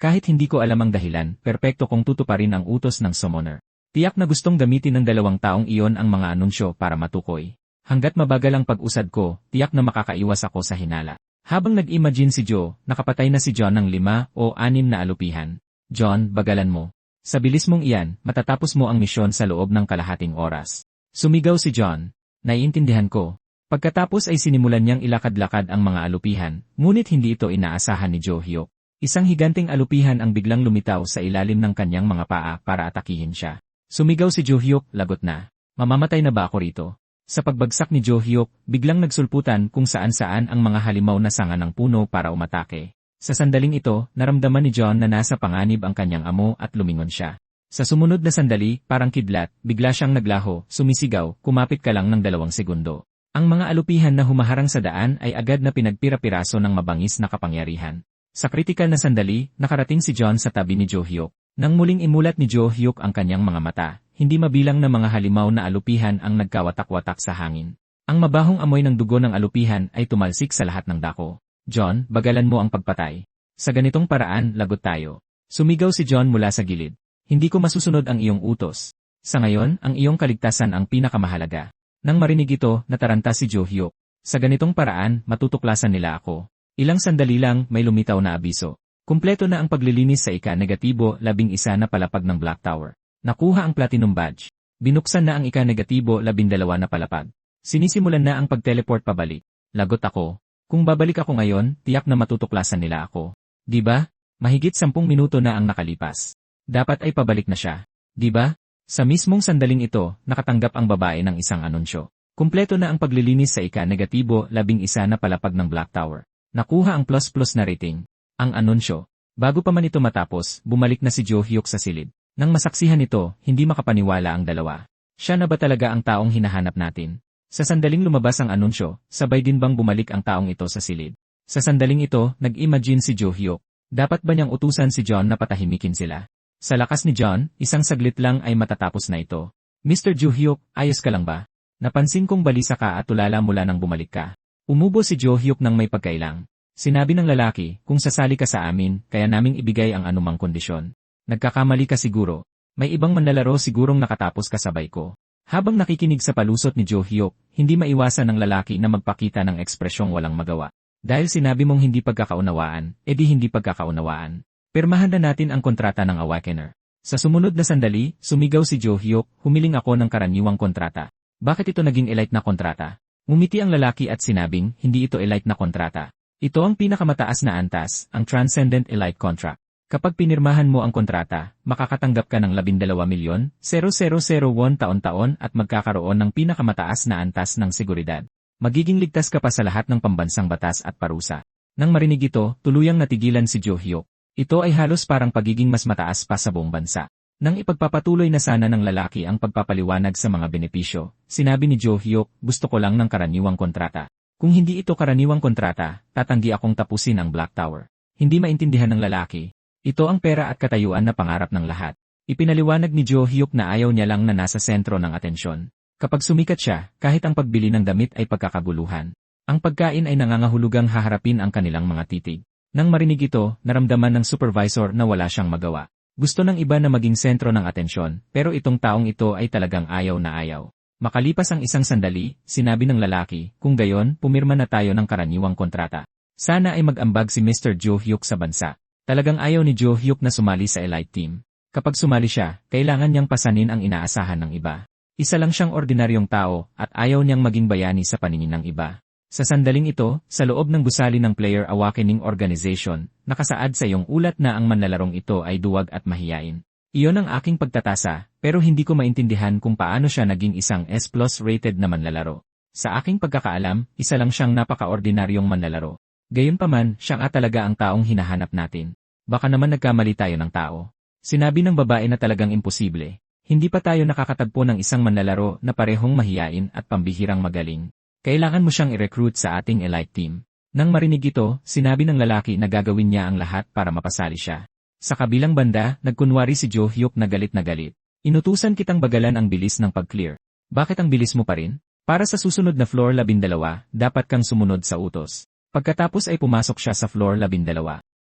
Kahit hindi ko alam ang dahilan, perpekto kong tutuparin ang utos ng summoner. Tiyak na gustong gamitin ng 2 taong iyon ang mga anunsyo para matukoy. Hanggat mabagal ang pag-usad ko, tiyak na makakaiwas ako sa hinala. Habang nag-imagine si Jo, nakapatay na si John ng 5 o 6 na alupihan. John, bagalan mo. Sa bilis mong iyan, matatapos mo ang misyon sa loob ng kalahating oras. Sumigaw si John. Naiintindihan ko. Pagkatapos ay sinimulan niyang ilakad-lakad ang mga alupihan, ngunit hindi ito inaasahan ni Jo Hyuk. Isang higanting alupihan ang biglang lumitaw sa ilalim ng kanyang mga paa para atakihin siya. Sumigaw si Jo Hyuk, lagot na. Mamamatay na ba ako rito? Sa pagbagsak ni Jo Hyuk, biglang nagsulputan kung saan-saan ang mga halimaw na sanga ng puno para umatake. Sa sandaling ito, naramdaman ni John na nasa panganib ang kanyang amo at lumingon siya. Sa sumunod na sandali, parang kidlat, bigla siyang naglaho, sumisigaw, kumapit ka lang ng 2 segundo. Ang mga alupihan na humaharang sa daan ay agad na pinagpira-piraso ng mabangis na kapangyarihan. Sa kritikal na sandali, nakarating si John sa tabi ni Jo Hyuk. Nang muling imulat ni Jo Hyuk ang kanyang mga mata, hindi mabilang na mga halimaw na alupihan ang nagkawatak-watak sa hangin. Ang mabahong amoy ng dugo ng alupihan ay tumalsik sa lahat ng dako. John, bagalan mo ang pagpatay. Sa ganitong paraan, lagot tayo. Sumigaw si John mula sa gilid. Hindi ko masusunod ang iyong utos. Sa ngayon, ang iyong kaligtasan ang pinakamahalaga. Nang marinig ito, nataranta si Jo Hyuk. Sa ganitong paraan, matutuklasan nila ako. Ilang sandali lang, may lumitaw na abiso. Kumpleto na ang paglilinis sa ika-negatibo 11 na palapag ng Black Tower. Nakuha ang Platinum Badge. Binuksan na ang ika-negatibo 12 na palapag. Sinisimulan na ang pag-teleport pabalik. Lagot ako. Kung babalik ako ngayon, tiyak na matutuklasan nila ako. Di ba? Mahigit 10 minuto na ang nakalipas. Dapat ay pabalik na siya. Di ba? Sa mismong sandaling ito, nakatanggap ang babae ng isang anunsyo. Kumpleto na ang paglilinis sa ika-negatibo 11 na palapag ng Black Tower. Nakuha ang plus na rating. Ang anunsyo. Bago pa man ito matapos, bumalik na si Jo Hyuk sa silid. Nang masaksihan ito, hindi makapaniwala ang dalawa. Siya na ba talaga ang taong hinahanap natin? Sa sandaling lumabas ang anunsyo, sabay din bang bumalik ang taong ito sa silid? Sa sandaling ito, nag-imagine si Jo Hyuk. Dapat ba niyang utusan si John na patahimikin sila? Sa lakas ni John, isang saglit lang ay matatapos na ito. Mr. Jo Hyuk, ayos ka lang ba? Napansin kong balisa ka at tulala mula nang bumalik ka. Umubo si Jo Hyuk nang may pagkailang. Sinabi ng lalaki, kung sasali ka sa amin, kaya naming ibigay ang anumang kondisyon. Nagkakamali ka siguro. May ibang manlalaro sigurong nakatapos kasabay ko. Habang nakikinig sa palusot ni Jo Hyuk, hindi maiwasan ng lalaki na magpakita ng ekspresyong walang magawa. Dahil sinabi mong hindi pagkakaunawaan, edi hindi pagkakaunawaan. Pirmahan na natin ang kontrata ng Awakener. Sa sumunod na sandali, sumigaw si Jo Hyuk, humiling ako ng karaniwang kontrata. Bakit ito naging elite na kontrata? Ngumiti ang lalaki at sinabing, hindi ito elite na kontrata. Ito ang pinakamataas na antas, ang Transcendent Elite Contract. Kapag pinirmahan mo ang kontrata, makakatanggap ka ng 12,000,000, taon-taon at magkakaroon ng pinakamataas na antas ng seguridad. Magiging ligtas ka pa sa lahat ng pambansang batas at parusa. Nang marinig ito, tuluyang natigilan si Jo Hyuk. Ito ay halos parang pagiging mas mataas pa sa buong bansa. Nang ipagpapatuloy na sana ng lalaki ang pagpapaliwanag sa mga benepisyo, sinabi ni Jo Hyuk, gusto ko lang ng karaniwang kontrata. Kung hindi ito karaniwang kontrata, tatanggi akong tapusin ang Black Tower. Hindi maintindihan ng lalaki. Ito ang pera at katayuan na pangarap ng lahat. Ipinaliwanag ni Jo Hyuk na ayaw niya lang na nasa sentro ng atensyon. Kapag sumikat siya, kahit ang pagbili ng damit ay pagkakaguluhan. Ang pagkain ay nangangahulugang haharapin ang kanilang mga titig. Nang marinig ito, naramdaman ng supervisor na wala siyang magawa. Gusto ng iba na maging sentro ng atensyon, pero itong taong ito ay talagang ayaw na ayaw. Makalipas ang isang sandali, sinabi ng lalaki, kung gayon, pumirma na tayo ng karaniwang kontrata. Sana ay mag-ambag si Mr. Jo Hyuk sa bansa. Talagang ayaw ni Jo Hyuk na sumali sa elite team. Kapag sumali siya, kailangan niyang pasanin ang inaasahan ng iba. Isa lang siyang ordinaryong tao at ayaw niyang maging bayani sa paningin ng iba. Sa sandaling ito, sa loob ng gusali ng Player Awakening Organization, nakasaad sa iyong ulat na ang manlalarong ito ay duwag at mahiyain. Iyon ang aking pagtatasa, pero hindi ko maintindihan kung paano siya naging isang S+ rated na manlalaro. Sa aking pagkakaalam, isa lang siyang napaka-ordinaryong manlalaro. Gayunpaman, siya nga talaga ang taong hinahanap natin. Baka naman nagkamali tayo ng tao. Sinabi ng babae na talagang imposible. Hindi pa tayo nakakatagpo ng isang manlalaro na parehong mahiyain at pambihirang magaling. Kailangan mo siyang i-recruit sa ating elite team. Nang marinig ito, sinabi ng lalaki na gagawin niya ang lahat para mapasali siya. Sa kabilang banda, nagkunwari si Jo Hyuk na galit na galit. Inutusan kitang bagalan ang bilis ng pag-clear. Bakit ang bilis mo pa rin? Para sa susunod na floor 12, dapat kang sumunod sa utos. Pagkatapos ay pumasok siya sa floor 12.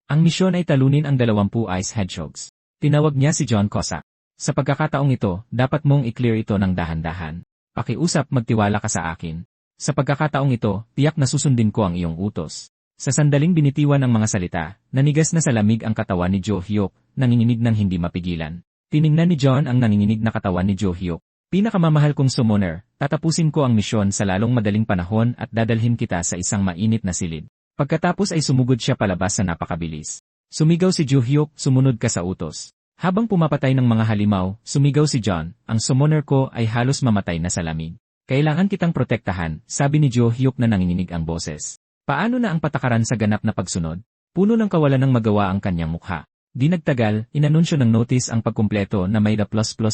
Ang misyon ay talunin ang 20 Ice Hedgehogs. Tinawag niya si John Cossack. Sa pagkakataong ito, dapat mong i-clear ito ng dahan-dahan. Pakiusap, magtiwala ka sa akin. Sa pagkakataong ito, tiyak na susundin ko ang iyong utos. Sa sandaling binitiwan ang mga salita, nanigas na sa lamig ang katawan ni Jo Hyuk, nanginginig ng hindi mapigilan. Tiningnan ni John ang nanginginig na katawan ni Jo Hyuk. Pinakamamahal kong summoner, tatapusin ko ang misyon sa lalong madaling panahon at dadalhin kita sa isang mainit na silid. Pagkatapos ay sumugod siya palabas sa napakabilis. Sumigaw si Jo Hyuk, sumunod ka sa utos. Habang pumapatay ng mga halimaw, sumigaw si John, ang summoner ko ay halos mamatay na sa lamig. Kailangan kitang protektahan, sabi ni Jo Hyuk na nanginginig ang boses. Paano na ang patakaran sa ganap na pagsunod? Puno ng kawalan ng magawa ang kanyang mukha. Di nagtagal, inanunsyo ng notice ang pagkumpleto na may A++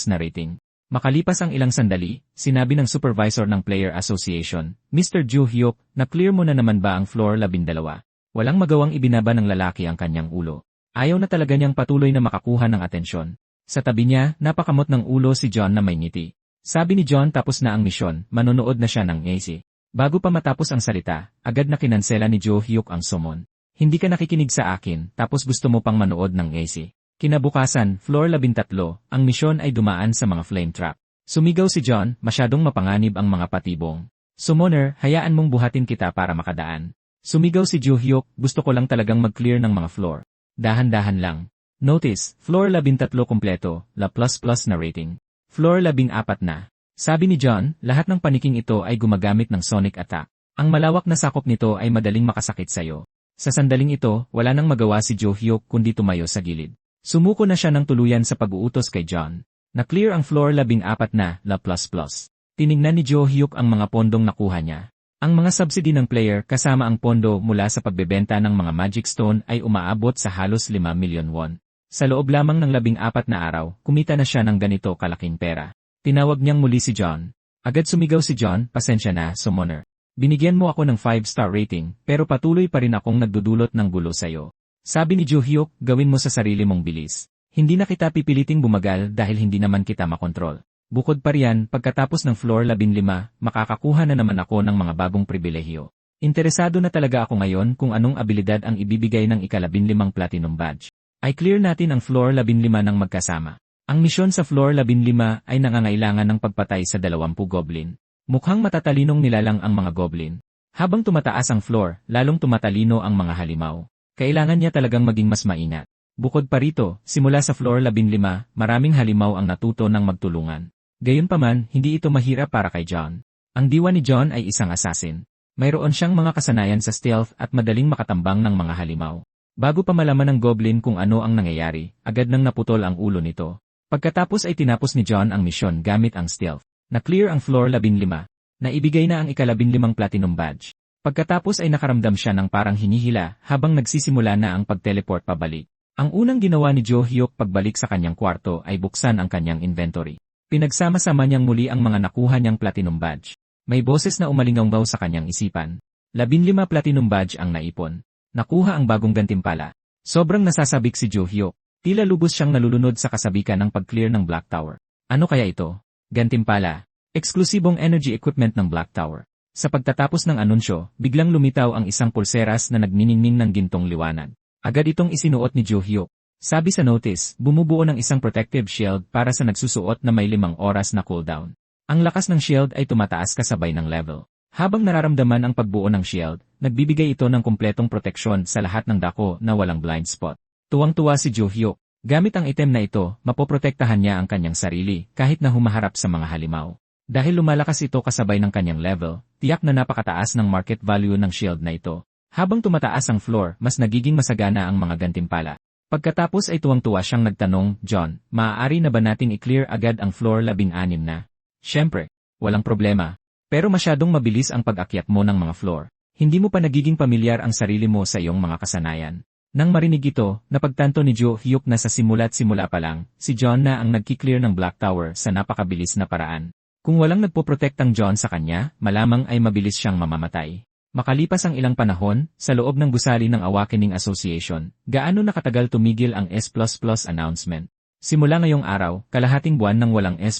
na rating. Makalipas ang ilang sandali, sinabi ng supervisor ng Player Association, Mr. Jo Hyuk, na-clear mo na naman ba ang floor 12? Walang magawang ibinaba ng lalaki ang kanyang ulo. Ayaw na talaga niyang patuloy na makakuha ng atensyon. Sa tabi niya, napakamot ng ulo si John na may ngiti. Sabi ni John tapos na ang misyon, manonood na siya ng AC. Bago pa matapos ang salita, agad na kinansela ni Jo Hyuk ang summon. Hindi ka nakikinig sa akin, tapos gusto mo pang manood ng AC. Kinabukasan, floor 13, ang misyon ay dumaan sa mga flame trap. Sumigaw si John, masyadong mapanganib ang mga patibong. Summoner, hayaan mong buhatin kita para makadaan. Sumigaw si Jo Hyuk, gusto ko lang talagang mag-clear ng mga floor. Dahan-dahan lang. Notice, floor 13 kompleto, La++ na rating. Floor 14 na. Sabi ni John, lahat ng paniking ito ay gumagamit ng sonic attack. Ang malawak na sakop nito ay madaling makasakit sa'yo. Sa sandaling ito, wala nang magawa si Jo Hyuk kundi tumayo sa gilid. Sumuko na siya ng tuluyan sa pag-uutos kay John. Na-clear ang floor 14 na, La++. Tiningnan ni Jo Hyuk ang mga pondong nakuha niya. Ang mga subsidy ng player kasama ang pondo mula sa pagbebenta ng mga Magic Stone ay umaabot sa halos 5 milyon won. Sa loob lamang ng 14 na araw, kumita na siya ng ganito kalaking pera. Tinawag niyang muli si John. Agad sumigaw si John, pasensya na, summoner. Binigyan mo ako ng 5-star rating, pero patuloy pa rin akong nagdudulot ng gulo sa'yo. Sabi ni Jo Hyuk, gawin mo sa sarili mong bilis. Hindi na kita pipiliting bumagal dahil hindi naman kita makontrol. Bukod pa riyan, pagkatapos ng floor 15, makakakuha na naman ako ng mga bagong pribilehiyo. Interesado na talaga ako ngayon kung anong abilidad ang ibibigay ng ika-15 Platinum Badge. Ay clear natin ang floor 15 ng magkasama. Ang misyon sa floor 15 ay nangangailangan ng pagpatay sa 20 goblin. Mukhang matatalinong nilalang ang mga goblin. Habang tumataas ang floor, lalong tumatalino ang mga halimaw. Kailangan niya talagang maging mas maingat. Bukod pa rito, simula sa floor 15, maraming halimaw ang natuto ng magtulungan. Gayunpaman, hindi ito mahirap para kay John. Ang diwa ni John ay isang assassin. Mayroon siyang mga kasanayan sa stealth at madaling makatambang ng mga halimaw. Bago pa malaman ng goblin kung ano ang nangyayari, agad nang naputol ang ulo nito. Pagkatapos ay tinapos ni John ang misyon gamit ang stealth. Na-clear ang floor 15. Naibigay na ang ika-15 Platinum Badge. Pagkatapos ay nakaramdam siya ng parang hinihila habang nagsisimula na ang pag-teleport pabalik. Ang unang ginawa ni Jo Hyuk pagbalik sa kanyang kwarto ay buksan ang kanyang inventory. Pinagsama-sama niyang muli ang mga nakuha niyang Platinum Badge. May boses na umalingaw sa kanyang isipan. 15 Platinum Badge ang naipon. Nakuha ang bagong gantimpala. Sobrang nasasabik si Jo Hyuk. Tila lubos siyang nalulunod sa kasabikan ng pag-clear ng Black Tower. Ano kaya ito? Gantimpala. Eksklusibong energy equipment ng Black Tower. Sa pagtatapos ng anunsyo, biglang lumitaw ang isang pulseras na nagniningning ng gintong liwanag. Agad itong isinuot ni Jo Hyuk. Sabi sa notice, bumubuo ng isang protective shield para sa nagsusuot na may 5 oras na cooldown. Ang lakas ng shield ay tumataas kasabay ng level. Habang nararamdaman ang pagbuo ng shield, nagbibigay ito ng kumpletong proteksyon sa lahat ng dako na walang blind spot. Tuwang-tuwa si Jo Hyuk. Gamit ang item na ito, mapoprotektahan niya ang kanyang sarili kahit na humaharap sa mga halimaw. Dahil lumalakas ito kasabay ng kanyang level, tiyak na napakataas ng market value ng shield na ito. Habang tumataas ang floor, mas nagiging masagana ang mga gantimpala. Pagkatapos ay tuwang-tuwa siyang nagtanong, John, maaari na ba nating i-clear agad ang floor 16 na? Siyempre, walang problema. Pero masyadong mabilis ang pag-akyat mo ng mga floor. Hindi mo pa nagiging pamilyar ang sarili mo sa iyong mga kasanayan. Nang marinig ito, napagtanto ni Jo Hyuk na sa simula pa lang, si John na ang nagki-clear ng Black Tower sa napakabilis na paraan. Kung walang nagpoprotektang John sa kanya, malamang ay mabilis siyang mamamatay. Makalipas ang ilang panahon, sa loob ng gusali ng Awakening Association, gaano nakatagal tumigil ang S++ announcement. Simula ngayong araw, kalahating buwan nang walang S++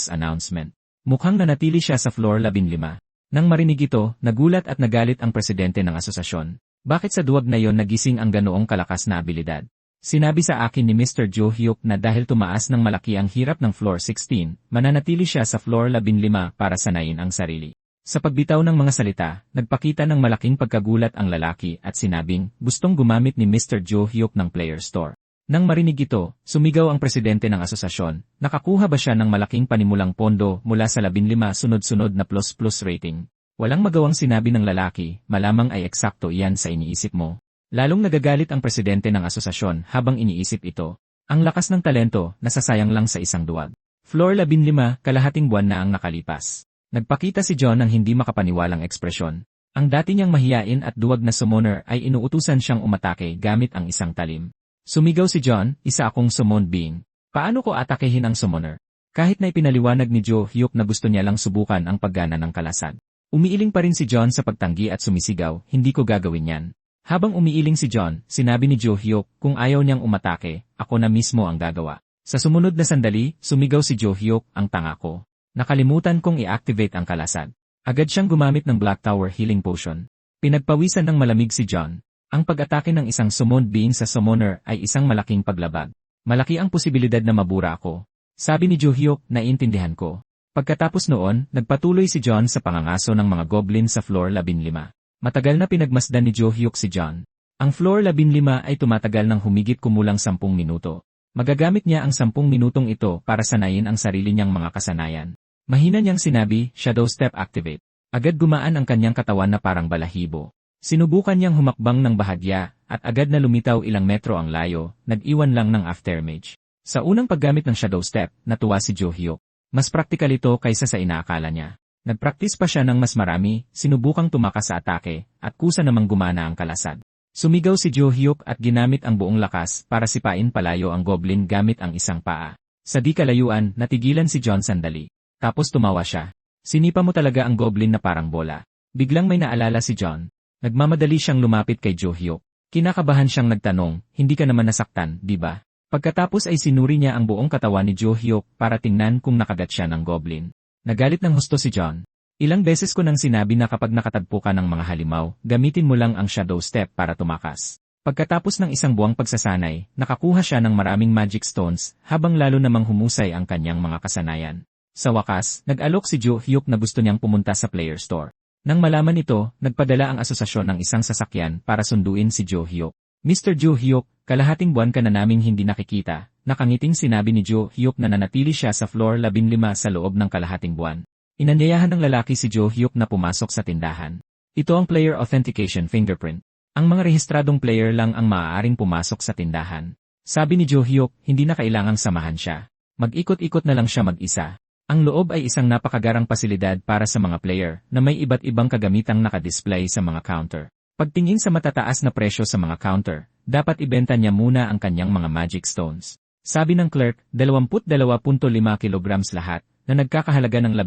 announcement. Mukhang nanatili siya sa floor 15. Nang marinig ito, nagulat at nagalit ang presidente ng asosasyon. Bakit sa duwag na yon nagising ang ganoong kalakas na abilidad? Sinabi sa akin ni Mr. Jo Hyuk na dahil tumaas ng malaki ang hirap ng floor 16, mananatili siya sa floor 15 para sanayin ang sarili. Sa pagbitaw ng mga salita, nagpakita ng malaking pagkagulat ang lalaki at sinabing, gustong gumamit ni Mr. Jo Hyuk ng player store. Nang marinig ito, sumigaw ang presidente ng asosasyon, nakakuha ba siya ng malaking panimulang pondo mula sa 15 sunod-sunod na plus rating? Walang magawang sinabi ng lalaki, malamang ay eksakto iyan sa iniisip mo. Lalong nagagalit ang presidente ng asosasyon habang iniisip ito. Ang lakas ng talento, nasasayang lang sa isang duwag. Floor 15, kalahating buwan na ang nakalipas. Nagpakita si John ng hindi makapaniwalang ekspresyon. Ang dati niyang mahiyain at duwag na summoner ay inuutusan siyang umatake gamit ang isang talim. Sumigaw si John, isa akong summoned being. Paano ko atakehin ang summoner? Kahit na ipinaliwanag ni Jo Hyuk na gusto niya lang subukan ang paggana ng kalasag. Umiiling pa rin si John sa pagtanggi at sumisigaw, hindi ko gagawin yan. Habang umiiling si John, sinabi ni Jo Hyuk, kung ayaw niyang umatake, ako na mismo ang gagawa. Sa sumunod na sandali, sumigaw si Jo Hyuk, ang tanga ko. Nakalimutan kong i-activate ang kalasag. Agad siyang gumamit ng Black Tower Healing Potion. Pinagpawisan ng malamig si John. Ang pag-atake ng isang summoned being sa summoner ay isang malaking paglabag. Malaki ang posibilidad na mabura ako. Sabi ni Jo Hyuk, naiintindihan ko. Pagkatapos noon, nagpatuloy si John sa pangangaso ng mga goblin sa floor 15. Matagal na pinagmasdan ni Jo Hyuk si John. Ang floor 15 ay tumatagal ng humigit kumulang 10 minuto. Magagamit niya ang 10 minutong ito para sanayin ang sarili niyang mga kasanayan. Mahina niyang sinabi, Shadow Step Activate. Agad gumaan ang kanyang katawan na parang balahibo. Sinubukan niyang humakbang ng bahagya, at agad na lumitaw ilang metro ang layo, nag-iwan lang ng aftermage. Sa unang paggamit ng Shadow Step, natuwa si Jo Hyuk. Mas praktikal ito kaysa sa inaakala niya. Nagpraktis pa siya ng mas marami, sinubukang tumakas sa atake, at kusa namang gumana ang kalasag. Sumigaw si Jo Hyuk at ginamit ang buong lakas para sipain palayo ang goblin gamit ang isang paa. Sa di kalayuan, natigilan si John sandali. Tapos tumawa siya. Sinipa mo talaga ang goblin na parang bola. Biglang may naalala si John. Nagmamadali siyang lumapit kay Jo Hyuk. Kinakabahan siyang nagtanong, hindi ka naman nasaktan, di ba? Pagkatapos ay sinuri niya ang buong katawan ni Jo Hyuk para tingnan kung nakagat siya ng goblin. Nagalit ng husto si John. Ilang beses ko nang sinabi na kapag nakatagpo ka ng mga halimaw, gamitin mo lang ang shadow step para tumakas. Pagkatapos ng isang buwang pagsasanay, nakakuha siya ng maraming magic stones, habang lalo namang humusay ang kanyang mga kasanayan. Sa wakas, nag-alok si Jo Hyuk na gusto niyang pumunta sa player store. Nang malaman ito, nagpadala ang asosasyon ng isang sasakyan para sunduin si Jo Hyuk. Mr. Jo Hyuk, kalahating buwan ka na naming hindi nakikita. Nakangiting sinabi ni Jo Hyuk na nanatili siya sa floor 15 sa loob ng kalahating buwan. Inanyayahan ng lalaki si Jo Hyuk na pumasok sa tindahan. Ito ang player authentication fingerprint. Ang mga rehistradong player lang ang maaaring pumasok sa tindahan. Sabi ni Jo Hyuk, hindi na kailangang samahan siya. Mag-ikot-ikot na lang siya mag-isa. Ang loob ay isang napakagarang pasilidad para sa mga player na may iba't ibang kagamitang nakadisplay sa mga counter. Pagtingin sa matataas na presyo sa mga counter, dapat ibenta niya muna ang kanyang mga magic stones. Sabi ng clerk, 22.5 kilograms lahat, na nagkakahalaga ng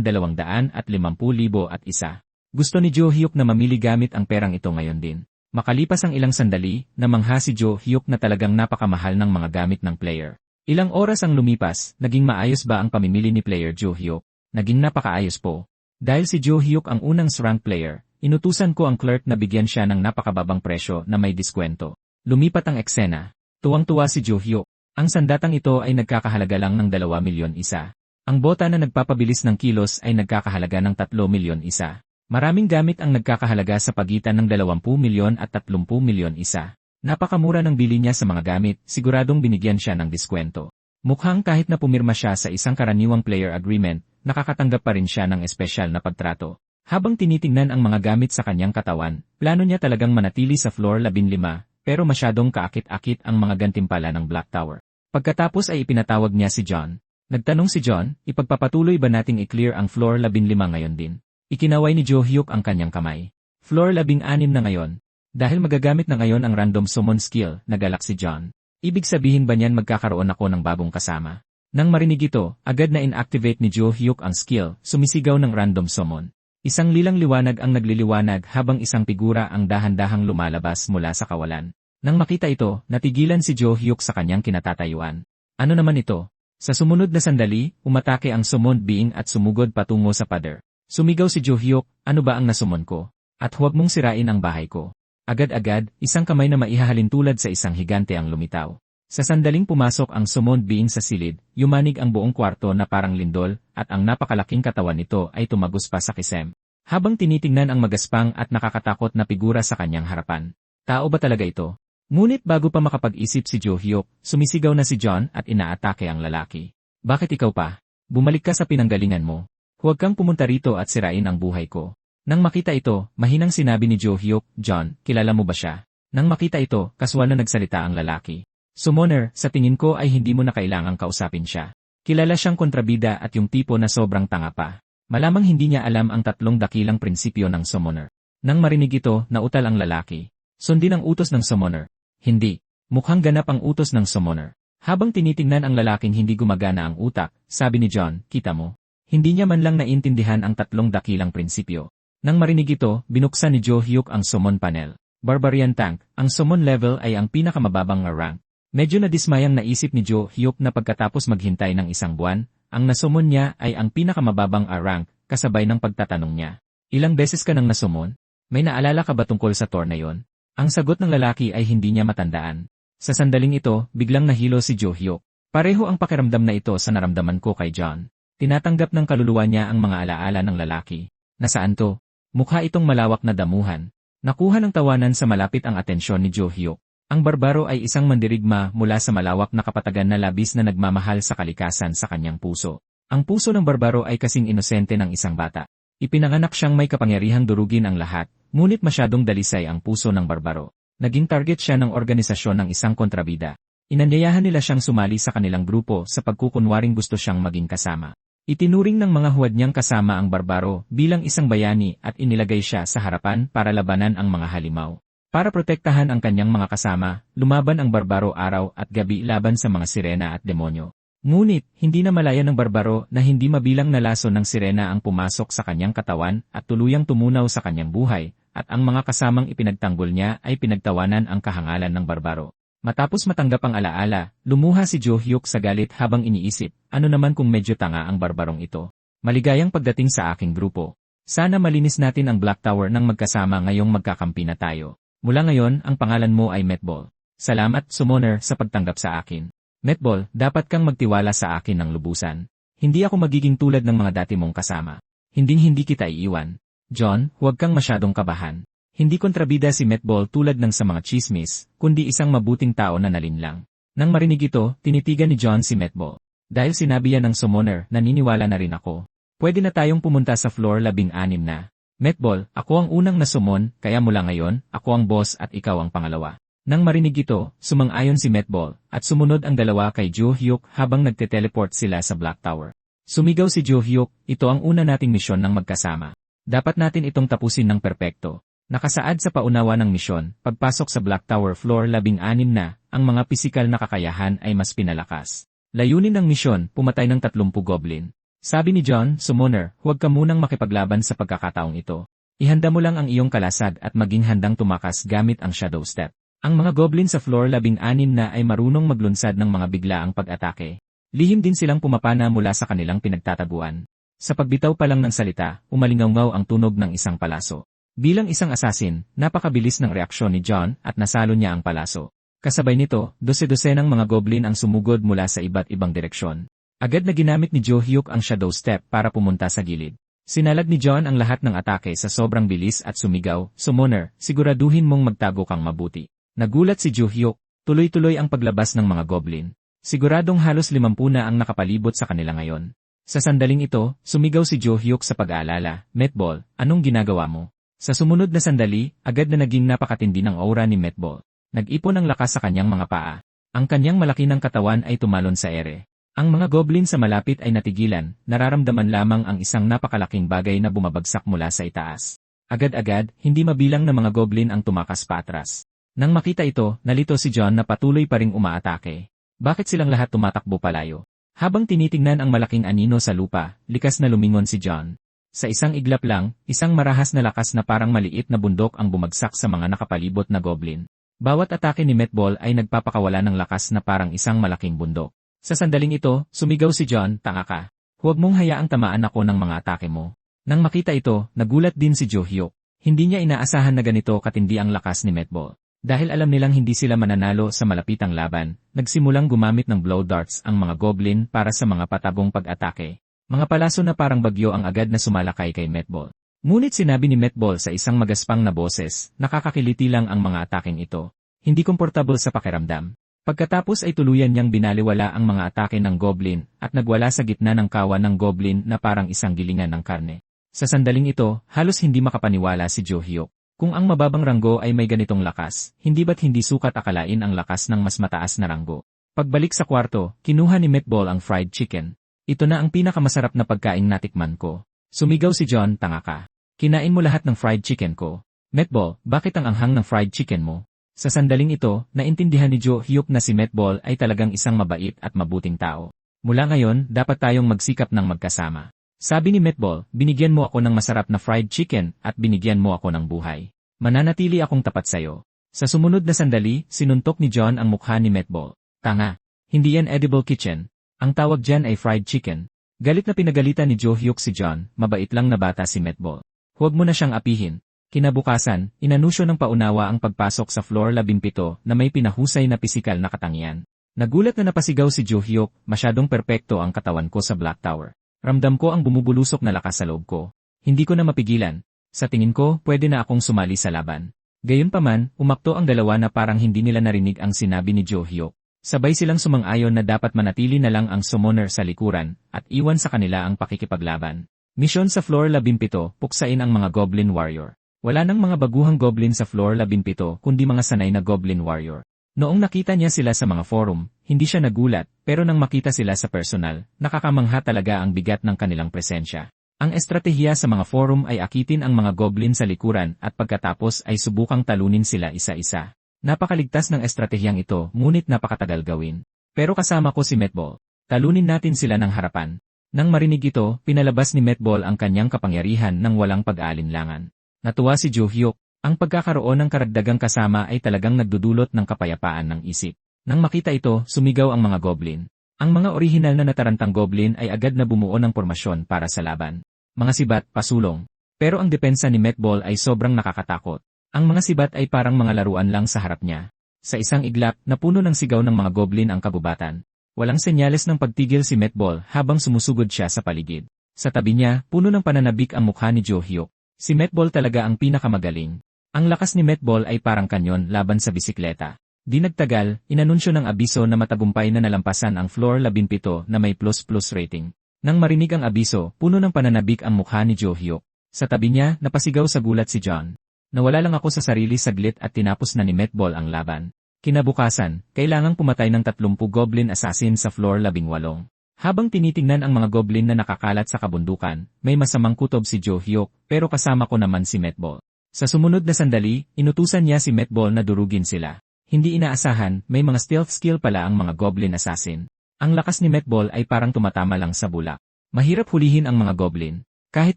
11,250,001. Gusto ni Jo Hyuk na mamili gamit ang perang ito ngayon din. Makalipas ang ilang sandali, namangha si Jo Hyuk na talagang napakamahal ng mga gamit ng player. Ilang oras ang lumipas, naging maayos ba ang pamimili ni player Jo Hyuk? Naging napakaayos po. Dahil si Jo Hyuk ang unang rank player, inutusan ko ang clerk na bigyan siya ng napakababang presyo na may diskwento. Lumipat ang eksena. Tuwang-tuwa si Jo Hyuk. Ang sandatang ito ay nagkakahalaga lang ng 2 milyon isa. Ang bota na nagpapabilis ng kilos ay nagkakahalaga ng 3 milyon isa. Maraming gamit ang nagkakahalaga sa pagitan ng 20 milyon at 30 milyon isa. Napakamura ng bili niya sa mga gamit, siguradong binigyan siya ng diskwento. Mukhang kahit na pumirma siya sa isang karaniwang player agreement, nakakatanggap pa rin siya ng espesyal na pagtrato. Habang tinitingnan ang mga gamit sa kanyang katawan, plano niya talagang manatili sa floor 15, pero masyadong kaakit-akit ang mga gantimpala ng Black Tower. Pagkatapos ay ipinatawag niya si John. Nagtanong si John, ipagpapatuloy ba nating i-clear ang floor 15 ngayon din? Ikinaway ni Jo Hyuk ang kanyang kamay. Floor 16 na ngayon. Dahil magagamit na ngayon ang random summon skill, nagalak si John. Ibig sabihin ba niyan magkakaroon ako ng bagong kasama? Nang marinig ito, agad na inactivate ni Jo Hyuk ang skill, sumisigaw ng random summon. Isang lilang liwanag ang nagliliwanag habang isang figura ang dahan-dahang lumalabas mula sa kawalan. Nang makita ito, natigilan si Jo Hyuk sa kanyang kinatatayuan. Ano naman ito? Sa sumunod na sandali, umatake ang summoned being at sumugod patungo sa pader. Sumigaw si Jo Hyuk, ano ba ang nasumon ko? At huwag mong sirain ang bahay ko. Agad-agad, isang kamay na maihahalin tulad sa isang higante ang lumitaw. Sa sandaling pumasok ang summoned being sa silid, yumanig ang buong kwarto na parang lindol, at ang napakalaking katawan nito ay tumagos pa sa kisem. Habang tinitingnan ang magaspang at nakakatakot na figura sa kanyang harapan. Tao ba talaga ito? Ngunit bago pa makapag-isip si Jo Hyuk, sumisigaw na si John at inaatake ang lalaki. Bakit ikaw pa? Bumalik ka sa pinanggalingan mo. Huwag kang pumunta rito at sirain ang buhay ko. Nang makita ito, mahinang sinabi ni Jo Hyuk, John, kilala mo ba siya? Nang makita ito, kaswal na nagsalita ang lalaki. Summoner, sa tingin ko ay hindi mo na kailangang kausapin siya. Kilala siyang kontrabida at yung tipo na sobrang tanga pa. Malamang hindi niya alam ang 3 dakilang prinsipyo ng summoner. Nang marinig ito, nautal ang lalaki. Sundin ang utos ng summoner. Hindi. Mukhang ganap ang utos ng summoner. Habang tinitingnan ang lalaking hindi gumagana ang utak, sabi ni John, kita mo. Hindi niya man lang naintindihan ang 3 dakilang prinsipyo. Nang marinig ito, binuksan ni Jo Hyuk ang summon panel. Barbarian Tank, ang summon level ay ang pinakamababang na rank. Medyo nadismayang naisip ni Jo Hyuk na pagkatapos maghintay ng isang buwan, ang nasummon niya ay ang pinakamababang rank, kasabay ng pagtatanong niya. Ilang beses ka nang nasummon? May naalala ka ba tungkol sa tour na yon? Ang sagot ng lalaki ay hindi niya matandaan. Sa sandaling ito, biglang nahilo si Jo Hyuk. Pareho ang pakiramdam na ito sa naramdaman ko kay John. Tinatanggap ng kaluluwa niya ang mga alaala ng lalaki. Nasaan to? Mukha itong malawak na damuhan. Nakuha ng tawanan sa malapit ang atensyon ni Jo Hyuk. Ang barbaro ay isang mandirigma mula sa malawak na kapatagan na labis na nagmamahal sa kalikasan sa kanyang puso. Ang puso ng barbaro ay kasing inosente ng isang bata. Ipinanganak siyang may kapangyarihang durugin ang lahat, ngunit masyadong dalisay ang puso ng barbaro. Naging target siya ng organisasyon ng isang kontrabida. Inanyayahan nila siyang sumali sa kanilang grupo sa pagkukunwaring gusto siyang maging kasama. Itinuring ng mga huwad niyang kasama ang barbaro bilang isang bayani at inilagay siya sa harapan para labanan ang mga halimaw. Para protektahan ang kanyang mga kasama, lumaban ang barbaro araw at gabi laban sa mga sirena at demonyo. Ngunit, hindi na malaya ng barbaro na hindi mabilang na laso ng sirena ang pumasok sa kanyang katawan at tuluyang tumunaw sa kanyang buhay, at ang mga kasamang ipinagtanggol niya ay pinagtawanan ang kahangalan ng barbaro. Matapos matanggap ang alaala, lumuha si Jo Hyuk sa galit habang iniisip, ano naman kung medyo tanga ang barbarong ito. Maligayang pagdating sa aking grupo. Sana malinis natin ang Black Tower nang magkasama ngayong magkakampi na tayo. Mula ngayon, ang pangalan mo ay Metball. Salamat, Summoner, sa pagtanggap sa akin. Metball, dapat kang magtiwala sa akin ng lubusan. Hindi ako magiging tulad ng mga dati mong kasama. Hinding-hindi kita iiwan. John, huwag kang masyadong kabahan. Hindi kontrabida si Metball tulad ng sa mga chismis, kundi isang mabuting tao na nalinlang. Nang marinig ito, tinitigan ni John si Metball. Dahil sinabi yan ng Summoner, naniniwala na rin ako. Pwede na tayong pumunta sa floor 16 na. Metball, ako ang unang nasumon, kaya mula ngayon, ako ang boss at ikaw ang pangalawa. Nang marinig ito, sumang-ayon si Metball, at sumunod ang dalawa kay Jo Hyuk habang nagte-teleport sila sa Black Tower. Sumigaw si Jo Hyuk, ito ang una nating misyon ng magkasama. Dapat natin itong tapusin ng perpekto. Nakasaad sa paunawa ng misyon, pagpasok sa Black Tower floor 16 na, ang mga pisikal na kakayahan ay mas pinalakas. Layunin ng misyon, pumatay ng 30 goblin. Sabi ni John, Summoner, huwag ka munang makipaglaban sa pagkakataong ito. Ihanda mo lang ang iyong kalasag at maging handang tumakas gamit ang Shadow Step. Ang mga goblin sa floor 16 na ay marunong maglunsad ng mga biglaang pag-atake. Lihim din silang pumapana mula sa kanilang pinagtataguan. Sa pagbitaw pa lang ng salita, umalingaw ang tunog ng isang palaso. Bilang isang asasin, napakabilis ng reaksyon ni John at nasalo niya ang palaso. Kasabay nito, dose-dosenang mga goblin ang sumugod mula sa iba't ibang direksyon. Agad na ginamit ni Jo Hyuk ang Shadow Step para pumunta sa gilid. Sinalad ni John ang lahat ng atake sa sobrang bilis at sumigaw, Summoner, siguraduhin mong magtago kang mabuti. Nagulat si Jo Hyuk, tuloy-tuloy ang paglabas ng mga goblin. Siguradong halos 50 na ang nakapalibot sa kanila ngayon. Sa sandaling ito, sumigaw si Jo Hyuk sa pag-aalala, Metball, anong ginagawa mo? Sa sumunod na sandali, agad na naging napakatindi ng aura ni Metball. Nag-ipon ng lakas sa kanyang mga paa. Ang kanyang malaki ng katawan ay tumalon sa ere. Ang mga goblin sa malapit ay natigilan, nararamdaman lamang ang isang napakalaking bagay na bumabagsak mula sa itaas. Agad-agad, hindi mabilang na mga goblin ang tumakas patras. Nang makita ito, nalito si John na patuloy pa ring umaatake. Bakit silang lahat tumatakbo palayo? Habang tinitingnan ang malaking anino sa lupa, likas na lumingon si John. Sa isang iglap lang, isang marahas na lakas na parang maliit na bundok ang bumagsak sa mga nakapalibot na goblin. Bawat atake ni Metball ay nagpapakawala ng lakas na parang isang malaking bundok. Sa sandaling ito, sumigaw si John, tanga ka. Huwag mong hayaang tamaan ako ng mga atake mo. Nang makita ito, nagulat din si Jo Hyuk. Hindi niya inaasahan na ganito katindi ang lakas ni Metball. Dahil alam nilang hindi sila mananalo sa malapitang laban, nagsimulang gumamit ng blow darts ang mga goblin para sa mga patagong pag-atake. Mga palaso na parang bagyo ang agad na sumalakay kay Metball. Ngunit sinabi ni Metball sa isang magaspang na boses, nakakakiliti lang ang mga ataking ito. Hindi komportable sa pakiramdam. Pagkatapos ay tuluyan niyang binaliwala ang mga atake ng goblin at nagwala sa gitna ng kawan ng goblin na parang isang gilingan ng karne. Sa sandaling ito, halos hindi makapaniwala si Jo Hyuk. Kung ang mababang ranggo ay may ganitong lakas, hindi ba't hindi sukat akalain ang lakas ng mas mataas na ranggo? Pagbalik sa kwarto, kinuha ni Metball ang fried chicken. Ito na ang pinakamasarap na pagkain natikman ko. Sumigaw si John, tanga ka. Kinain mo lahat ng fried chicken ko. Metball, bakit ang anghang ng fried chicken mo? Sa sandaling ito, naintindihan ni Jo Hyuk na si Metball ay talagang isang mabait at mabuting tao. Mula ngayon, dapat tayong magsikap ng magkasama. Sabi ni Metball, binigyan mo ako ng masarap na fried chicken at binigyan mo ako ng buhay. Mananatili akong tapat sayo. Sa sumunod na sandali, sinuntok ni John ang mukha ni Metball. Tanga. Hindi yan edible kitchen. Ang tawag dyan ay fried chicken. Galit na pinagalitan ni Jo Hyuk si John, mabait lang na bata si Metball. Huwag mo na siyang apihin. Kinabukasan, inanusyo ng paunawa ang pagpasok sa floor 17 na may pinahusay na pisikal na katangian. Nagulat na napasigaw si Jo Hyuk, masyadong perpekto ang katawan ko sa Black Tower. Ramdam ko ang bumubulusok na lakas sa loob ko. Hindi ko na mapigilan. Sa tingin ko, pwede na akong sumali sa laban. Gayunpaman, umakto ang dalawa na parang hindi nila narinig ang sinabi ni Jo Hyuk. Sabay silang sumang-ayon na dapat manatili na lang ang summoner sa likuran at iwan sa kanila ang pakikipaglaban. Misyon sa floor 17, puksain ang mga Goblin Warrior. Wala nang mga baguhang goblin sa floor 17 kundi mga sanay na Goblin Warrior. Noong nakita niya sila sa mga forum, hindi siya nagulat, pero nang makita sila sa personal, nakakamangha talaga ang bigat ng kanilang presensya. Ang estratehiya sa mga forum ay akitin ang mga goblin sa likuran at pagkatapos ay subukang talunin sila isa-isa. Napakaligtas ng estratehiyang ito, ngunit napakatagal gawin. Pero kasama ko si Metball. Talunin natin sila ng harapan. Nang marinig ito, pinalabas ni Metball ang kanyang kapangyarihan ng walang pag-aalinlangan. Natuwa si Jo Hyuk. Ang pagkakaroon ng karagdagang kasama ay talagang nagdudulot ng kapayapaan ng isip. Nang makita ito, sumigaw ang mga goblin. Ang mga orihinal na natarantang goblin ay agad na bumuo ng pormasyon para sa laban. Mga sibat, pasulong. Pero ang depensa ni Metball ay sobrang nakakatakot. Ang mga sibat ay parang mga laruan lang sa harap niya. Sa isang iglap, napuno ng sigaw ng mga goblin ang kabubatan. Walang senyales ng pagtigil si Metball habang sumusugod siya sa paligid. Sa tabi niya, puno ng pananabik ang mukha ni Jo Hyuk. Si Metball talaga ang pinakamagaling. Ang lakas ni Metball ay parang kanyon laban sa bisikleta. Di nagtagal, inanunsyo ng abiso na matagumpay na nalampasan ang floor 17 na may plus rating. Nang marinig ang abiso, puno ng pananabik ang mukha ni Jo Hyuk. Sa tabi niya, napasigaw sa gulat si John. Nawala lang ako sa sarili saglit at tinapos na ni Metball ang laban. Kinabukasan, kailangang pumatay ng 30 goblin assassin sa floor 18. Habang tinitingnan ang mga goblin na nakakalat sa kabundukan, may masamang kutob si Jo Hyuk, pero kasama ko naman si Metball. Sa sumunod na sandali, inutusan niya si Metball na durugin sila. Hindi inaasahan, may mga stealth skill pala ang mga goblin assassin. Ang lakas ni Metball ay parang tumatama lang sa bulak. Mahirap hulihin ang mga goblin. Kahit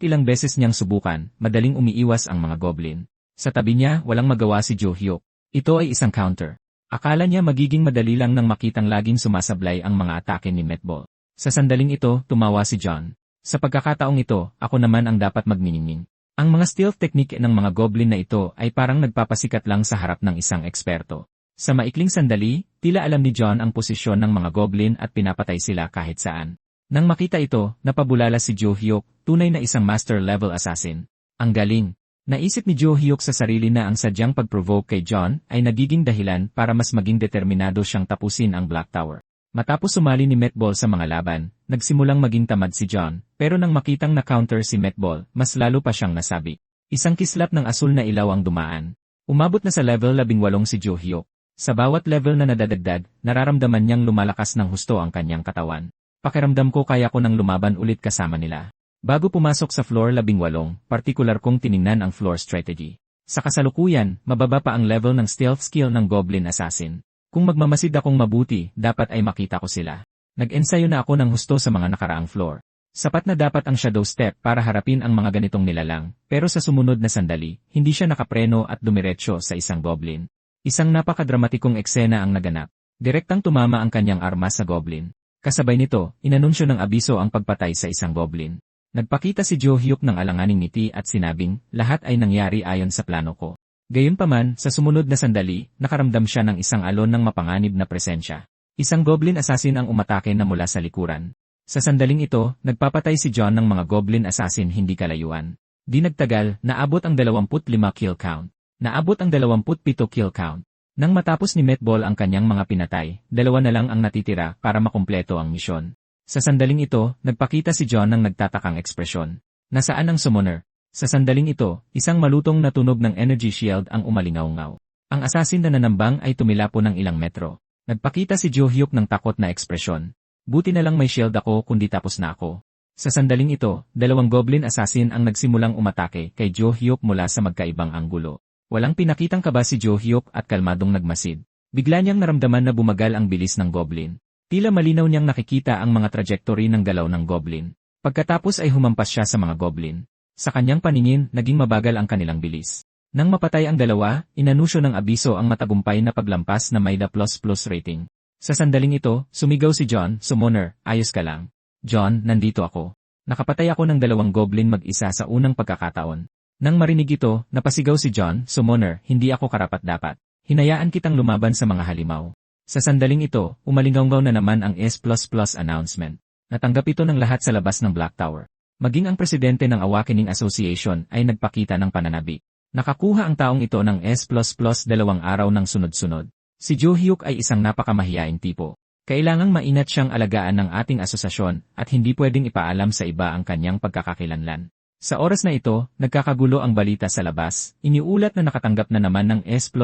ilang beses niyang subukan, madaling umiiwas ang mga goblin. Sa tabi niya, walang magawa si Jo Hyuk. Ito ay isang counter. Akala niya magiging madali lang nang makitang laging sumasablay ang mga atake ni Metball. Sa sandaling ito, tumawa si John. Sa pagkakataong ito, ako naman ang dapat magniningning. Ang mga stealth technique ng mga goblin na ito ay parang nagpapasikat lang sa harap ng isang eksperto. Sa maikling sandali, tila alam ni John ang posisyon ng mga goblin at pinapatay sila kahit saan. Nang makita ito, napabulala si Jo Hyuk, tunay na isang master-level assassin. Ang galing! Naisip ni Jo Hyuk sa sarili na ang sadyang pag-provoke kay John ay nagiging dahilan para mas maging determinado siyang tapusin ang Black Tower. Matapos sumali ni Metball sa mga laban, nagsimulang maging tamad si John, pero nang makitang na-counter si Metball, mas lalo pa siyang nasabi. Isang kislap ng asul na ilaw ang dumaan. Umabot na sa level 18 si Jo Hyuk. Sa bawat level na nadadagdag, nararamdaman niyang lumalakas ng husto ang kanyang katawan. Pakiramdam ko kaya ko nang lumaban ulit kasama nila. Bago pumasok sa floor 18, partikular kong tiningnan ang floor strategy. Sa kasalukuyan, mababa pa ang level ng stealth skill ng Goblin Assassin. Kung magmamasid akong mabuti, dapat ay makita ko sila. Nag-ensayo na ako ng husto sa mga nakaraang floor. Sapat na dapat ang shadow step para harapin ang mga ganitong nilalang, pero sa sumunod na sandali, hindi siya nakapreno at dumiretso sa isang goblin. Isang napakadramatikong eksena ang naganap. Direktang tumama ang kanyang arma sa goblin. Kasabay nito, inanunsyo ng abiso ang pagpatay sa isang goblin. Nagpakita si Jo Hyuk ng alanganing ngiti at sinabing, lahat ay nangyari ayon sa plano ko. Gayunpaman, sa sumunod na sandali, nakaramdam siya ng isang alon ng mapanganib na presensya. Isang goblin assassin ang umatake na mula sa likuran. Sa sandaling ito, nagpapatay si John ng mga goblin assassin hindi kalayuan. Di nagtagal, naabot ang 25 kill count. Naabot ang 27 kill count. Nang matapos ni Metball ang kanyang mga pinatay, 2 na lang ang natitira para makumpleto ang misyon. Sa sandaling ito, nagpakita si John ng nagtatakang ekspresyon. Nasaan ang summoner? Sa sandaling ito, isang malutong na tunog ng energy shield ang umalingaw-ngaw. Ang assassin na nanambang ay tumilapo ng ilang metro. Nagpakita si Jo Hyuk ng takot na ekspresyon. Buti na lang may shield ako kundi tapos na ako. Sa sandaling ito, 2 goblin assassin ang nagsimulang umatake kay Jo Hyuk mula sa magkaibang anggulo. Walang pinakitang kaba si Jo Hyuk at kalmadong nagmasid. Bigla niyang naramdaman na bumagal ang bilis ng goblin. Tila malinaw niyang nakikita ang mga trajectory ng galaw ng goblin. Pagkatapos ay humampas siya sa mga goblin. Sa kanyang paningin, naging mabagal ang kanilang bilis. Nang mapatay ang dalawa, inanunsyo ng abiso ang matagumpay na paglampas na may da plus rating. Sa sandaling ito, sumigaw si John, "Summoner, ayos ka lang." "John, nandito ako." Nakapatay ako ng 2 goblin mag-isa sa unang pagkakataon. Nang marinig ito, napasigaw si John, "Summoner, hindi ako karapat-dapat. Hinayaan kitang lumaban sa mga halimaw." Sa sandaling ito, umalinggaw na naman ang S++ announcement. Natanggap ito ng lahat sa labas ng Black Tower. Maging ang presidente ng Awakening Association ay nagpakita ng pananabi. Nakakuha ang taong ito ng S++ 2 araw ng sunod-sunod. Si Jo Hyuk ay isang napakamahiyaing tipo. Kailangang maingat siyang alagaan ng ating asosasyon at hindi pwedeng ipaalam sa iba ang kanyang pagkakakilanlan. Sa oras na ito, nagkakagulo ang balita sa labas, iniulat na nakatanggap na naman ng S++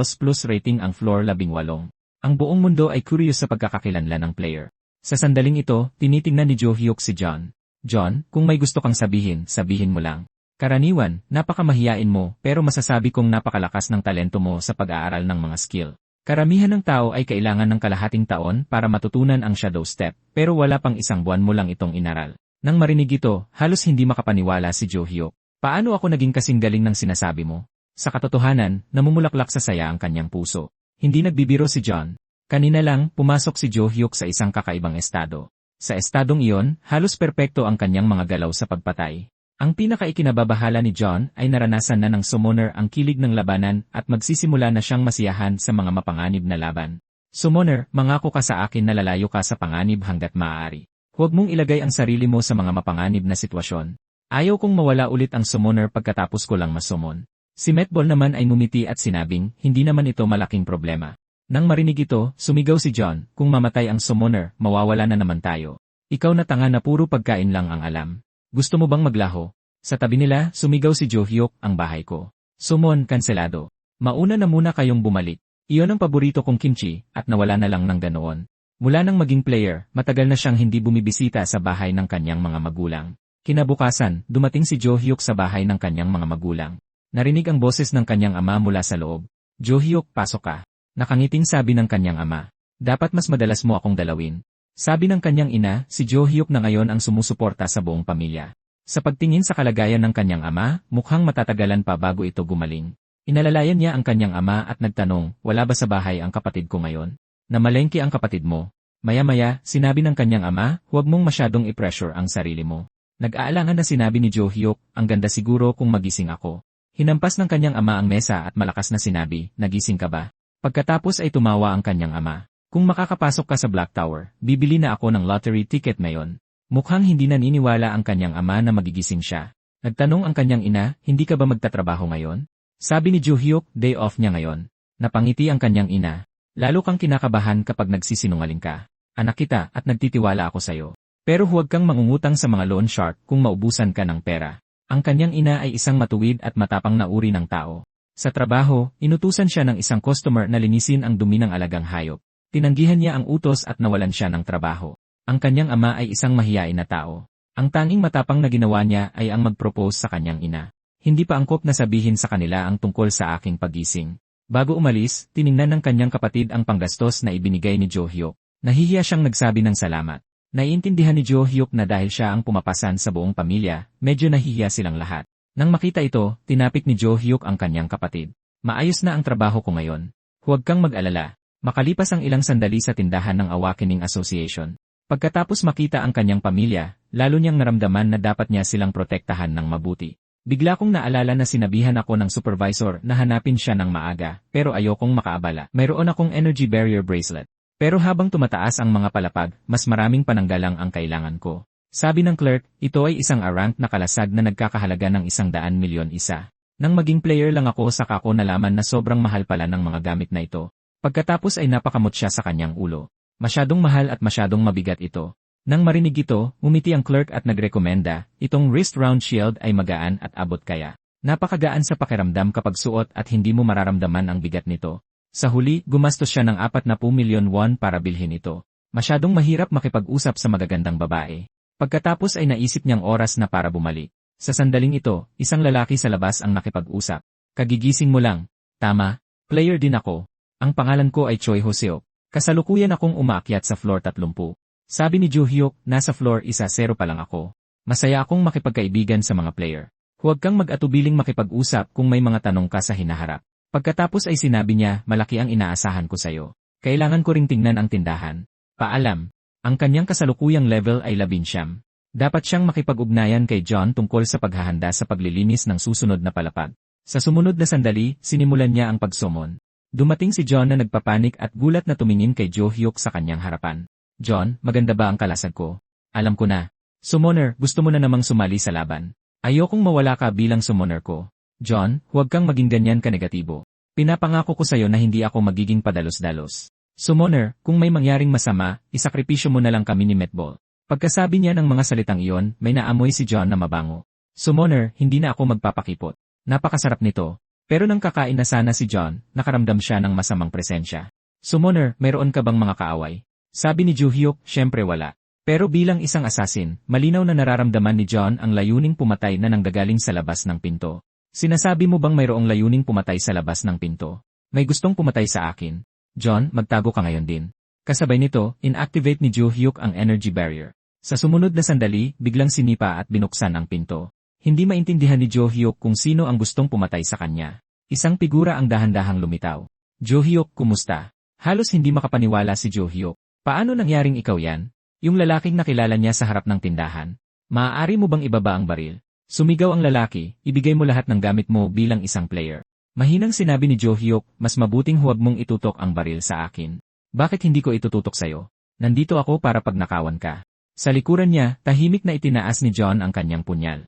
rating ang floor 18. Ang buong mundo ay curious sa pagkakakilanlan ng player. Sa sandaling ito, tinitingnan ni Jo Hyuk si John. "John, kung may gusto kang sabihin, sabihin mo lang. Karaniwan, napakamahiyain mo pero masasabi kong napakalakas ng talento mo sa pag-aaral ng mga skill. Karamihan ng tao ay kailangan ng kalahating taon para matutunan ang shadow step, pero wala pang 1 buwan mo lang itong inaral." Nang marinig ito, halos hindi makapaniwala si Jo Hyuk. "Paano ako naging kasing galing ng sinasabi mo?" Sa katotohanan, namumulaklak sa saya ang kanyang puso. Hindi nagbibiro si John. Kanina lang, pumasok si Jo Hyuk sa isang kakaibang estado. Sa estadong iyon, halos perpekto ang kanyang mga galaw sa pagpatay. Ang pinakaikinababahala ni John ay naranasan na ng summoner ang kilig ng labanan at magsisimula na siyang masiyahan sa mga mapanganib na laban. Summoner, mangako ka sa akin na lalayo ka sa panganib hanggat maaari. Huwag mong ilagay ang sarili mo sa mga mapanganib na sitwasyon. Ayaw kong mawala ulit ang summoner pagkatapos ko lang masumon. Si Metball naman ay ngumiti at sinabing, hindi naman ito malaking problema. Nang marinig ito, sumigaw si John, kung mamatay ang summoner, mawawala na naman tayo. Ikaw na tanga na puro pagkain lang ang alam. Gusto mo bang maglaho? Sa tabi nila, sumigaw si Jo Hyuk, ang bahay ko. Summon, kanselado. Mauna na muna kayong bumalik. Iyon ang paborito kong kimchi, at nawala na lang ng ganoon. Mula nang maging player, matagal na siyang hindi bumibisita sa bahay ng kanyang mga magulang. Kinabukasan, dumating si Jo Hyuk sa bahay ng kanyang mga magulang. Narinig ang boses ng kanyang ama mula sa loob. Jo Hyuk, pasok ka. Nakangiting sabi ng kanyang ama. Dapat mas madalas mo akong dalawin. Sabi ng kanyang ina, si Jo Hyuk na ngayon ang sumusuporta sa buong pamilya. Sa pagtingin sa kalagayan ng kanyang ama, mukhang matatagalan pa bago ito gumaling. Inalalayan niya ang kanyang ama at nagtanong, wala ba sa bahay ang kapatid ko ngayon? Namalengke ang kapatid mo. Maya-maya, sinabi ng kanyang ama, huwag mong masyadong i-pressure ang sarili mo. Nag-aalangan na sinabi ni Jo Hyuk, ang ganda siguro kung magising ako. Hinampas ng kanyang ama ang mesa at malakas na sinabi, nagising ka ba? Pagkatapos ay tumawa ang kanyang ama. Kung makakapasok ka sa Black Tower, bibili na ako ng lottery ticket ngayon. Mukhang hindi naniniwala ang kanyang ama na magigising siya. Nagtanong ang kanyang ina, hindi ka ba magtatrabaho ngayon? Sabi ni Jo Hyuk, day off niya ngayon. Napangiti ang kanyang ina. Lalo kang kinakabahan kapag nagsisinungaling ka. Anak kita at nagtitiwala ako sa'yo. Pero huwag kang mangungutang sa mga loan shark kung maubusan ka ng pera. Ang kanyang ina ay isang matuwid at matapang na uri ng tao. Sa trabaho, inutusan siya ng isang customer na linisin ang dumi ng alagang hayop. Tinanggihan niya ang utos at nawalan siya ng trabaho. Ang kanyang ama ay isang mahiyain na tao. Ang tanging matapang na ginawa niya ay ang mag-propose sa kanyang ina. Hindi pa angkop na sabihin sa kanila ang tungkol sa aking pagising. Bago umalis, tiningnan ng kanyang kapatid ang panggastos na ibinigay ni Jo Hyuk. Nahihiya siyang nagsabi ng salamat. Naiintindihan ni Jo Hyuk na dahil siya ang pumapasan sa buong pamilya, medyo nahihiya silang lahat. Nang makita ito, tinapik ni Jo Hyuk ang kanyang kapatid. Maayos na ang trabaho ko ngayon. Huwag kang mag-alala. Makalipas ang ilang sandali sa tindahan ng Awakening Association. Pagkatapos makita ang kanyang pamilya, lalo niyang naramdaman na dapat niya silang protektahan ng mabuti. Bigla kong naalala na sinabihan ako ng supervisor na hanapin siya ng maaga, pero ayokong makaabala. Mayroon akong energy barrier bracelet. Pero habang tumataas ang mga palapag, mas maraming pananggalang ang kailangan ko. Sabi ng clerk, ito ay isang A-rank na kalasag na nagkakahalaga ng 100 milyon isa. Nang maging player lang ako saka ko nalaman na sobrang mahal pala ng mga gamit na ito. Pagkatapos ay napakamot siya sa kanyang ulo. Masyadong mahal at masyadong mabigat ito. Nang marinig ito, umiti ang clerk at nagrekomenda, itong wrist round shield ay magaan at abot kaya. Napakagaan sa pakiramdam kapag suot at hindi mo mararamdaman ang bigat nito. Sa huli, gumastos siya ng 40 milyon won para bilhin ito. Masyadong mahirap makipag-usap sa magagandang babae. Pagkatapos ay naisip niyang oras na para bumalik. Sa sandaling ito, isang lalaki sa labas ang nakipag-usap. Kagigising mo lang. Tama, player din ako. Ang pangalan ko ay Choi Hoseok. Kasalukuyan akong umaakyat sa floor 30. Sabi ni Jo Hyuk, nasa floor 1-0 pa lang ako. Masaya akong makipagkaibigan sa mga player. Huwag kang mag-atubiling makipag-usap kung may mga tanong ka sa hinaharap. Pagkatapos ay sinabi niya, malaki ang inaasahan ko sa'yo. Kailangan ko ring tingnan ang tindahan. Paalam. Ang kanyang kasalukuyang level ay 19. Dapat siyang makipag-ugnayan kay John tungkol sa paghahanda sa paglilinis ng susunod na palapag. Sa sumunod na sandali, sinimulan niya ang pagsumon. Dumating si John na nagpapanik at gulat na tumingin kay Jo Hyuk sa kanyang harapan. John, maganda ba ang kalasag ko? Alam ko na. Summoner, gusto mo na namang sumali sa laban. Ayokong mawala ka bilang summoner ko. John, huwag kang maging ganyan ka-negatibo. Pinapangako ko sa'yo na hindi ako magiging padalos-dalos. Summoner, kung may mangyaring masama, isakripisyo mo na lang kami ni Metball. Pagkasabi niya ng mga salitang iyon, may naamoy si John na mabango. Summoner, hindi na ako magpapakipot. Napakasarap nito. Pero nang kakain na sana si John, nakaramdam siya ng masamang presensya. Summoner, mayroon ka bang mga kaaway? Sabi ni Jo Hyuk, syempre wala. Pero bilang isang assassin, malinaw na nararamdaman ni John ang layuning pumatay na nanggagaling sa labas ng pinto. Sinasabi mo bang mayroong layuning pumatay sa labas ng pinto? May gustong pumatay sa akin. John, magtago ka ngayon din. Kasabay nito, inactivate ni Jo Hyuk ang energy barrier. Sa sumunod na sandali, biglang sinipa at binuksan ang pinto. Hindi maintindihan ni Jo Hyuk kung sino ang gustong pumatay sa kanya. Isang figura ang dahan-dahang lumitaw. Jo Hyuk, kumusta? Halos hindi makapaniwala si Jo Hyuk. Paano nangyaring ikaw yan? Yung lalaking nakilala niya sa harap ng tindahan. Maaari mo bang ibaba ang baril? Sumigaw ang lalaki, ibigay mo lahat ng gamit mo bilang isang player. Mahinang sinabi ni Jo Hyuk, mas mabuting huwag mong itutok ang baril sa akin. Bakit hindi ko itututok sa'yo? Nandito ako para pagnakawan ka. Sa likuran niya, tahimik na itinaas ni John ang kanyang punyal.